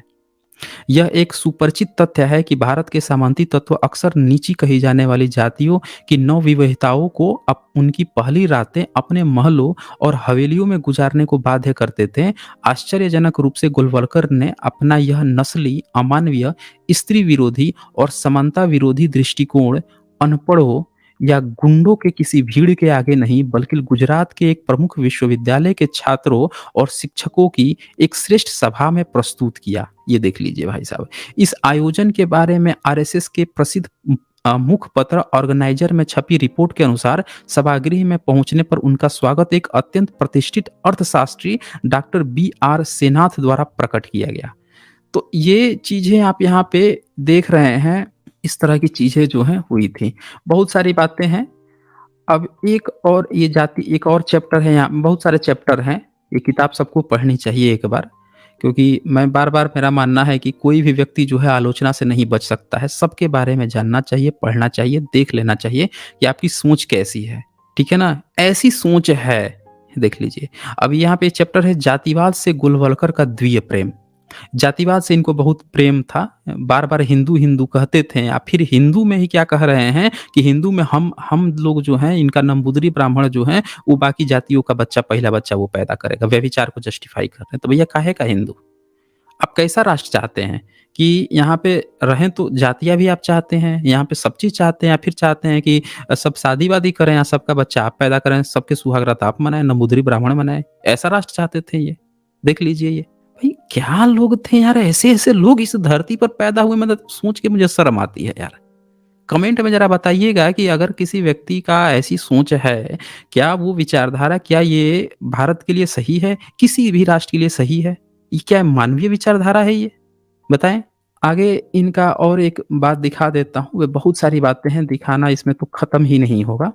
यह एक सुपरिचित तथ्य है कि भारत के सामंती तत्व अक्सर नीची कही जाने वाली जातियों की नवविवाहिताओं को उनकी पहली रातें अपने महलों और हवेलियों में गुजारने को बाध्य करते थे। आश्चर्यजनक रूप से गोलवलकर ने अपना यह नस्ली, अमानवीय, स्त्री विरोधी और समानता विरोधी दृष्टिकोण अनपढ़ों या गुंडों के किसी भीड़ के आगे नहीं, बल्कि गुजरात के एक प्रमुख विश्वविद्यालय के छात्रों और शिक्षकों की एक श्रेष्ठ सभा में प्रस्तुत किया। ये देख लीजिए भाई साहब। इस आयोजन के बारे में आरएसएस के प्रसिद्ध मुखपत्र ऑर्गेनाइजर में छपी रिपोर्ट के अनुसार सभागृह में पहुंचने पर उनका स्वागत एक अत्यंत प्रतिष्ठित अर्थशास्त्री डॉक्टर बी.आर. सेनाथ द्वारा प्रकट किया गया। तो ये चीज़ें आप यहाँ पे देख रहे हैं, इस तरह की चीज़ें जो हैं हुई थी। बहुत सारी बातें हैं। अब एक और चैप्टर है, यहाँ बहुत सारे चैप्टर हैं। ये किताब सबको पढ़नी चाहिए एक बार, क्योंकि मैं बार-बार, मेरा मानना है कि कोई भी व्यक्ति जो है आलोचना से नहीं बच सकता है। सबके बारे में जानना चाहिए, पढ़ना चाहिए, देख लेना चाहिए कि आपकी सोच कैसी है। ठीक है ना? ऐसी सोच है, देख लीजिए। अब यहाँ पे चैप्टर है जातिवाद से गोलवलकर का द्वितीय प्रेम। जातिवाद से इनको बहुत प्रेम था। बार-बार हिंदू, हिंदू कहते थे, या फिर हिंदू में ही क्या कह रहे हैं कि हिंदू में हम लोग जो हैं, इनका नंबूदरी ब्राह्मण जो हैं, वो बाकी जातियों का बच्चा, पहला बच्चा वो पैदा करेगा। व्यभिचार को जस्टिफाई कर रहे हैं। तो भैया काहे का हिंदू? आप कैसा राष्ट्र चाहते हैं कि यहाँ पे रहें, तो जातियाँ भी आप चाहते हैं, यहाँ पे सब चीज़ चाहते हैं, या फिर चाहते हैं कि सब शादी-वादी करें, या सबका बच्चा आप पैदा करें, सबके सुहागरात आप मनाएँ, नंबूदरी ब्राह्मण मनाएँ? ऐसा राष्ट्र चाहते थे ये? देख लीजिए ये। भाई क्या लोग थे यार, ऐसे-ऐसे लोग इस धरती पर पैदा हुए, मतलब सोच के मुझे शर्म आती है यार। कमेंट में ज़रा बताइएगा कि अगर किसी व्यक्ति का ऐसी सोच है, क्या वो विचारधारा, क्या ये भारत के लिए सही है? किसी भी राष्ट्र के लिए सही है? ये क्या मानवीय विचारधारा है ये? बताएँ? आगे इनका और एक बात दिखा देता हूँ, वे बहुत सारी बातें हैं, दिखाना इसमें तो ख़त्म ही नहीं होगा।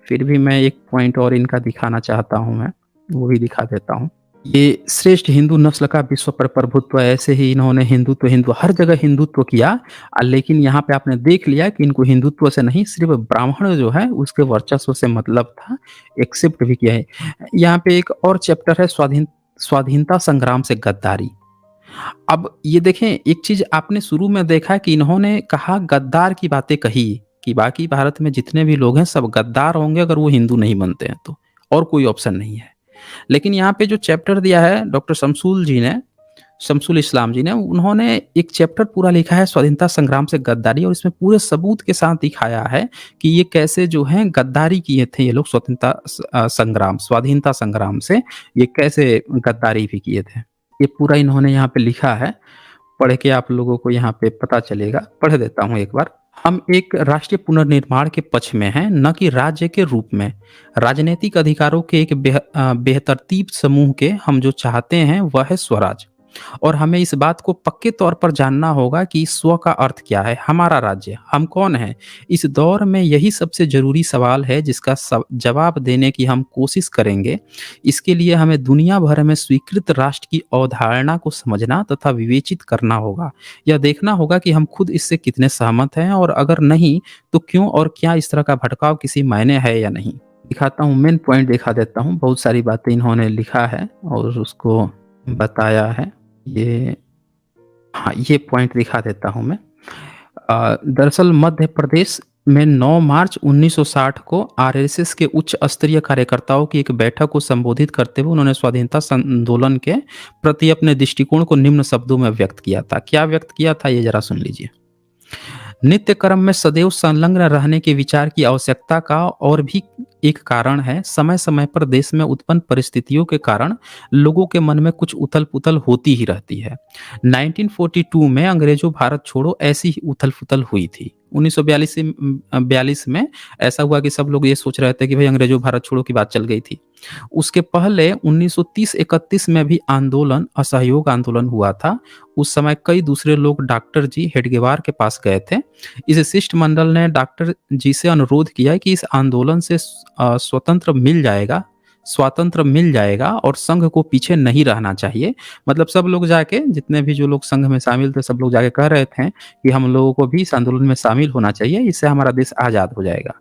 फिर भी मैं एक पॉइंट और इनका दिखाना चाहता हूँ मैं, वो भी दिखा देता हूँ। ये श्रेष्ठ हिंदू नस्ल का विश्व पर प्रभुत्व, ऐसे ही इन्होंने हिंदुत्व हर जगह हिंदुत्व किया। लेकिन यहाँ पे आपने देख लिया कि इनको हिंदुत्व से नहीं, सिर्फ़ ब्राह्मण जो है उसके वर्चस्व से मतलब था, एक्सेप्ट भी किया है। यहाँ पे एक और चैप्टर है स्वाधीनता संग्राम से गद्दारी। अब ये देखें, एक चीज़ आपने शुरू में देखा कि इन्होंने कहा, गद्दार की बातें कही कि बाकी भारत में जितने भी लोग हैं सब गद्दार होंगे अगर वो हिंदू नहीं बनते हैं तो, और कोई ऑप्शन नहीं है। लेकिन यहाँ पे जो चैप्टर दिया है डॉक्टर शमसुल इस्लाम जी ने, उन्होंने एक चैप्टर पूरा लिखा है स्वाधीनता संग्राम से गद्दारी, और इसमें पूरे सबूत के साथ दिखाया है कि ये कैसे जो है गद्दारी किए थे ये लोग, स्वाधीनता संग्राम से ये कैसे गद्दारी भी किए थे। ये पूरा इन्होंने यहाँ पे लिखा है, पढ़ के आप लोगों को यहाँ पे पता चलेगा। पढ़ देता हूँ एक बार। हम एक राष्ट्रीय पुनर्निर्माण के पक्ष में हैं, न कि राज्य के रूप में। राजनीतिक अधिकारों के एक बेहतरतीब समूह के हम जो चाहते हैं वह है स्वराज, और हमें इस बात को पक्के तौर पर जानना होगा कि स्व का अर्थ क्या है, हमारा राज्य, हम कौन हैं। इस दौर में यही सबसे ज़रूरी सवाल है जिसका जवाब देने की हम कोशिश करेंगे। इसके लिए हमें दुनिया भर में स्वीकृत राष्ट्र की अवधारणा को समझना तथा विवेचित करना होगा। यह देखना होगा कि हम खुद इससे कितने सहमत हैं, और अगर नहीं तो क्यों, और क्या इस तरह का भटकाव किसी मायने है या नहीं। दिखाता हूँ, मेन पॉइंट दिखा देता हूँ। बहुत सारी बातें इन्होंने लिखा है और उसको बताया है। ये पॉइंट दिखा देता हूँ मैं। दरअसल मध्य प्रदेश में 9 मार्च 1960 को आरएसएस के उच्च स्तरीय कार्यकर्ताओं की एक बैठक को संबोधित करते हुए उन्होंने स्वाधीनता आंदोलन के प्रति अपने दृष्टिकोण को निम्न शब्दों में व्यक्त किया था। क्या व्यक्त किया था ये जरा सुन लीजिए। नित्य कर्म में सदैव संलग्न रहने के विचार की आवश्यकता का और भी एक कारण है, समय समय पर देश में उत्पन्न परिस्थितियों के कारण लोगों के मन में कुछ उथल पुथल होती ही रहती है। 1942 में अंग्रेजों भारत छोड़ो ऐसी ही उथल पुथल हुई थी। 1942 में ऐसा हुआ कि सब लोग ये सोच रहे थे कि भाई अंग्रेजों भारत छोड़ो की बात चल गई थी। उसके पहले 1930-31 में भी आंदोलन, असहयोग आंदोलन हुआ था। उस समय कई दूसरे लोग डॉक्टर जी हेडगेवार के पास गए थे। इस शिष्टमंडल ने डॉक्टर जी से अनुरोध किया कि इस आंदोलन से स्वातंत्र मिल जाएगा और संघ को पीछे नहीं रहना चाहिए। मतलब सब लोग जाके, जितने भी जो लोग संघ में शामिल थे, सब लोग जाके कह रहे थे कि हम लोगों को भी इस आंदोलन में शामिल होना चाहिए, इससे हमारा देश आज़ाद हो जाएगा।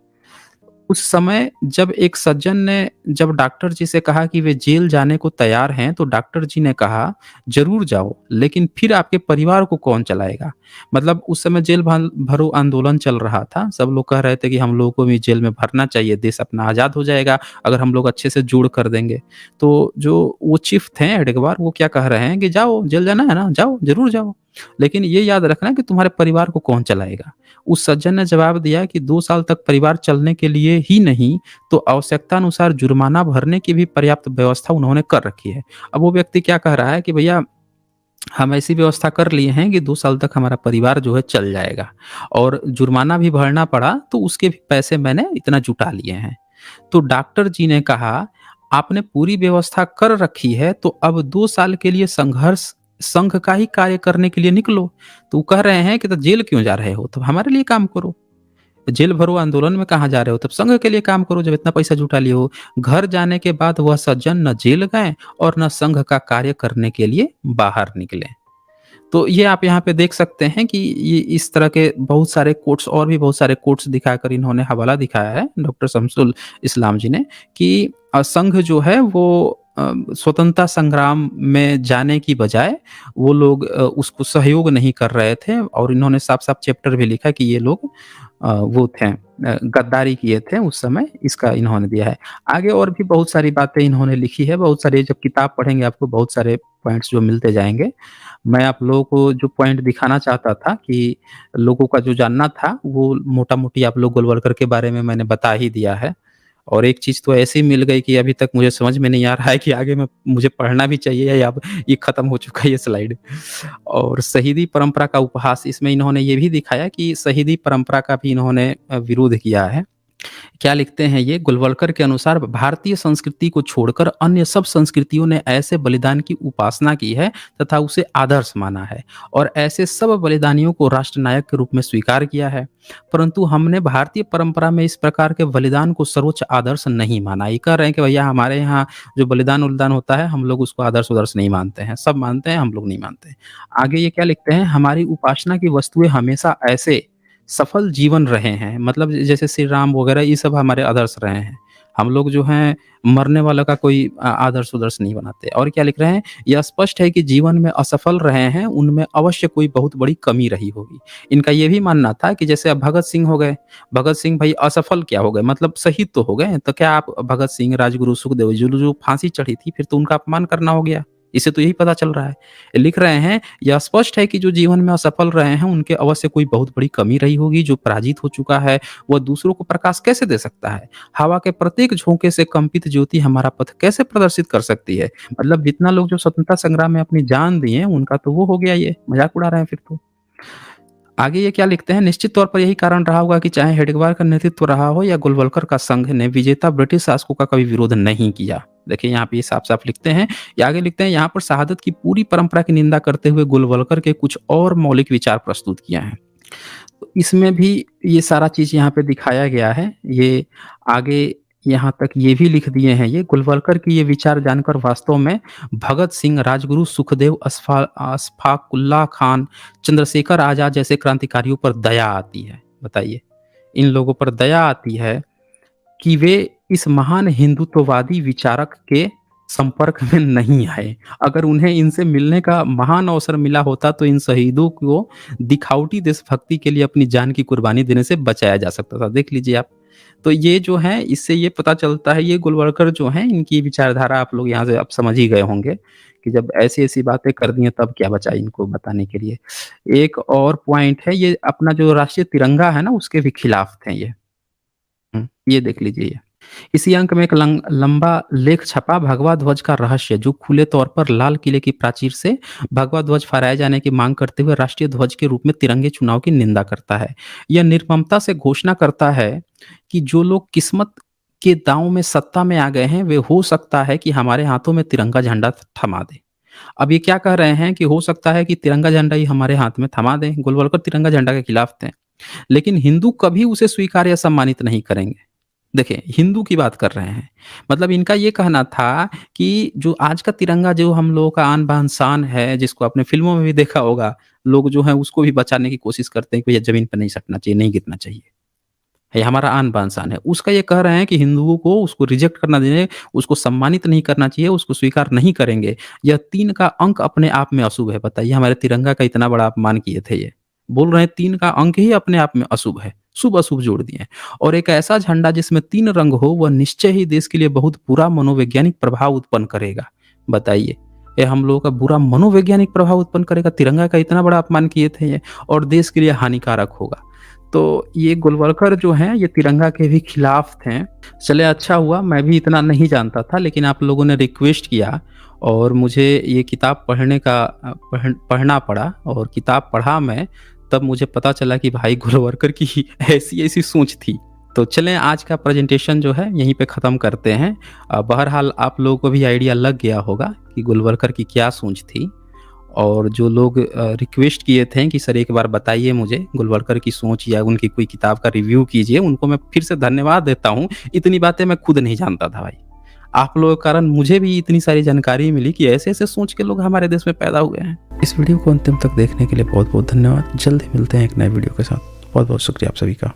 उस समय जब एक सज्जन ने जब डॉक्टर जी से कहा कि वे जेल जाने को तैयार हैं, तो डॉक्टर जी ने कहा, "ज़रूर जाओ, लेकिन फिर आपके परिवार को कौन चलाएगा?" मतलब उस समय जेल भरो आंदोलन चल रहा था। सब लोग कह रहे थे कि हम लोगों को भी जेल में भरना चाहिए, देश अपना आज़ाद हो जाएगा, अगर हम लोग अच्छे से जोड़ कर देंगे। तो जो वो चीफ थे एडगवार, वो क्या कह रहे हैं कि जाओ, जेल जाना है ना? जाओ, ज़रूर जाओ, लेकिन ये याद रखना कि तुम्हारे परिवार को कौन चलाएगा? उस सज्जन ने जवाब दिया कि 2 साल तक परिवार चलने के लिए ही नहीं, तो आवश्यकतानुसार जुर्माना भरने की भी पर्याप्त व्यवस्था उन्होंने कर रखी है। अब वो व्यक्ति क्या कह रहा है कि भैया हम ऐसी व्यवस्था कर लिए हैं कि 2 साल तक हमारा परिवार जो है चल जाएगा और जुर्माना भी भरना पड़ा तो उसके भी पैसे मैंने इतना जुटा लिए हैं। तो डॉक्टर जी ने कहा, "आपने पूरी व्यवस्था कर रखी है, तो अब 2 साल के लिए संघर्ष संघ का ही कार्य करने के लिए निकलो।" तो वो कह रहे हैं कि, "तो जेल क्यों जा रहे हो? तो हमारे लिए काम करो। जेल भरो आंदोलन में कहाँ जा रहे हो? तब संघ के लिए काम करो जब इतना पैसा जुटा लिए हो।" घर जाने के बाद वह सज्जन न जेल गए और न संघ का कार्य करने के लिए बाहर निकले। तो ये आप यहाँ पे देख सकते हैं कि ये इस तरह के बहुत सारे कोट्स और भी बहुत सारे कोट्स दिखाकर इन्होंने हवाला दिखाया है डॉक्टर शमसुल इस्लाम जी ने कि संघ जो है वो स्वतंत्रता संग्राम में जाने की बजाय वो लोग उसको सहयोग नहीं कर रहे थे और इन्होंने साफ-साफ चैप्टर भी लिखा कि ये लोग वो थे गद्दारी किए थे उस समय, इसका इन्होंने दिया है। आगे और भी बहुत सारी बातें इन्होंने लिखी है, बहुत सारी जब किताब पढ़ेंगे आपको बहुत सारे पॉइंट्स जो मिलते जाएँगे। मैं आप लोगों को जो पॉइंट दिखाना चाहता था कि लोगों का जो जानना था, वो मोटा-मोटी आप लोग गोलवलकर के बारे में मैंने बता ही दिया है। और एक चीज़ तो ऐसी मिल गई कि अभी तक मुझे समझ में नहीं आ रहा है कि आगे मैं मुझे पढ़ना भी चाहिए या अब ये खत्म हो चुका है ये स्लाइड। और शहीदी परंपरा का उपहास इसमें इन्होंने ये भी दिखाया कि शहीदी परंपरा का भी इन्होंने विरोध किया है। क्या लिखते हैं ये गुलवलकर के अनुसार भारतीय संस्कृति को छोड़कर अन्य सब संस्कृतियों ने ऐसे बलिदान की उपासना की है तथा उसे आदर्श माना है और ऐसे सब बलिदानियों को राष्ट्र नायक के रूप में स्वीकार किया है, परंतु हमने भारतीय परंपरा में इस प्रकार के बलिदान को सर्वोच्च आदर्श नहीं माना। ये कह रहे हैं कि भैया हमारे यहाँ जो बलिदान उलिदान होता है हम लोग उसको आदर्श उदर्श नहीं मानते हैं, सब मानते हैं हम लोग नहीं मानते। आगे ये क्या लिखते हैं, हमारी उपासना की वस्तुएं हमेशा ऐसे सफल जीवन रहे हैं, मतलब जैसे श्री राम वगैरह ये सब हमारे आदर्श रहे हैं। हम लोग जो हैं मरने वाला का कोई आदर्श उदर्श नहीं बनाते। और क्या लिख रहे हैं, यह स्पष्ट है कि जीवन में असफल रहे हैं, उनमें अवश्य कोई बहुत बड़ी कमी रही होगी। इनका ये भी मानना था कि जैसे अब भगत सिंह हो गए, भगत सिंह भाई असफल क्या हो गए, मतलब शहीद तो हो गए, तो क्या आप भगत सिंह, राजगुरु, सुखदेव जो फांसी चढ़ी थी फिर तो उनका अपमान करना हो गया। इससे तो यही पता चल रहा है। लिख रहे हैं, यह स्पष्ट है कि जो जीवन में असफल रहे हैं, उनके अवश्य कोई बहुत बड़ी कमी रही होगी। जो पराजित हो चुका है, वह दूसरों को प्रकाश कैसे दे सकता है? हवा के प्रत्येक झोंके से कंपित ज्योति हमारा पथ कैसे प्रदर्शित कर सकती है? मतलब जितना लोग जो स्वतंत्रता संग्राम में अपनी जान दिए, उनका तो वो हो गया ये, मज़ाक उड़ा रहे हैं फिर तो। आगे ये क्या लिखते हैं, निश्चित तौर पर यही कारण रहा होगा कि चाहे हेडगेवार का नेतृत्व रहा हो या गोलवलकर का संघ ने विजेता ब्रिटिश शासकों का कभी विरोध नहीं किया। देखिए यहाँ पे ये साफ-साफ लिखते हैं, ये आगे लिखते हैं, यहाँ पर शहादत की पूरी परंपरा की निंदा करते हुए गोलवलकर के कुछ और मौलिक विचार प्रस्तुत किए हैं। तो इसमें भी ये सारा चीज़ यहाँ पे दिखाया गया है। ये आगे यहाँ तक ये भी लिख दिए हैं ये गोलवलकर की ये विचार जानकर वास्तव में भगत सिंह, राजगुरु, सुखदेव, अशफाकुल्लाह खान, चंद्रशेखर आज़ाद जैसे क्रांतिकारियों पर दया आती है। बताइए, इन लोगों पर दया आती है कि वे इस महान हिंदुत्ववादी विचारक के संपर्क में नहीं आए। अगर उन्हें इनसे मिलने का महान अवसर मिला होता तो इन शहीदों को दिखावटी देशभक्ति के लिए अपनी जान की कुर्बानी देने से बचाया जा सकता था। देख लीजिए आप। तो ये जो है इससे ये पता चलता है ये गोलवलकर जो हैं इनकी विचारधारा आप लोग यहाँ से आप समझ ही गए होंगे कि जब ऐसी-ऐसी बातें कर दी हैं तब क्या बचा इनको बताने के लिए। एक और पॉइंट है ये अपना जो राष्ट्रीय तिरंगा है ना उसके भी खिलाफ थे ये। ये देख लीजिए ये। इसी अंक में एक लंबा लेख छपा भगवा ध्वज का रहस्य जो खुले तौर पर लाल किले की प्राचीर से भगवा ध्वज फहराए जाने की मांग करते हुए राष्ट्रीय ध्वज के रूप में तिरंगे चुनाव की निंदा करता है। यह निर्ममता से घोषणा करता है कि जो लोग किस्मत के दांव में सत्ता में आ गए हैं वे हो सकता है कि हमारे हाथों में तिरंगा झंडा थमा दें। अब ये क्या कह रहे हैं कि हो सकता है कि तिरंगा झंडा ही हमारे हाथ में थमा दें। गोलवलकर तिरंगा झंडा के खिलाफ थे, लेकिन हिंदू कभी उसे स्वीकार या सम्मानित नहीं करेंगे। देखिए, हिंदू की बात कर रहे हैं। मतलब इनका ये कहना था कि जो आज का तिरंगा जो हम लोगों का आन-बान शान है, जिसको आपने फ़िल्मों में भी देखा होगा, लोग जो हैं उसको भी बचाने की कोशिश करते हैं कि भैया ज़मीन पे नहीं सटना चाहिए, नहीं गिरना चाहिए। ये हमारा आन-बान-शान है। उसका ये कह रहे हैं कि हिंदुओं को उसको रिजेक्ट करना चाहिए, उसको सम्मानित नहीं करना चाहिए, उसको स्वीकार नहीं करेंगे। यह 3 का अंक अपने आप में अशुभ है। बताइए हमारे तिरंगा का इतना बड़ा अपमान किए थे ये। बोल रहे हैं 3 का अंक ही अपने आप में अशुभ है। शुभ-अशुभ जोड़ दिए हैं और एक ऐसा झंडा जिसमें 3 रंग हो वह निश्चय ही देश के लिए बहुत बुरा मनोवैज्ञानिक प्रभाव उत्पन्न करेगा। बताइए, ये हम लोगों का बुरा मनोवैज्ञानिक प्रभाव उत्पन्न करेगा। तिरंगा का इतना बड़ा अपमान किए थे ये और देश के लिए हानिकारक होगा। तो ये गोलवलकर जो हैं ये तिरंगा के भी खिलाफ थे। चलिए अच्छा हुआ मैं भी इतना नहीं जानता था लेकिन आप लोगों ने रिक्वेस्ट किया और मुझे ये किताब पढ़ना पड़ा और किताब पढ़ा मैं तब मुझे पता चला कि भाई गोलवलकर की ऐसी-ऐसी सोच थी। तो चलें आज का प्रेजेंटेशन जो है यहीं पे ख़त्म करते हैं। बहरहाल आप लोगों को भी आइडिया लग गया होगा कि गोलवलकर की क्या सोच थी। और जो लोग रिक्वेस्ट किए थे कि सर एक बार बताइए मुझे गोलवलकर की सोच या उनकी कोई किताब का रिव्यू कीजिए, उनको मैं फिर से धन्यवाद देता हूँ। इतनी बातें मैं खुद नहीं जानता था भाई। आप लोगों के कारण मुझे भी इतनी सारी जानकारी मिली कि ऐसे-ऐसे सोच के लोग हमारे देश में पैदा हुए हैं। इस वीडियो को अंतिम तक देखने के लिए बहुत बहुत धन्यवाद। जल्द ही मिलते हैं एक नए वीडियो के साथ। बहुत बहुत शुक्रिया आप सभी का।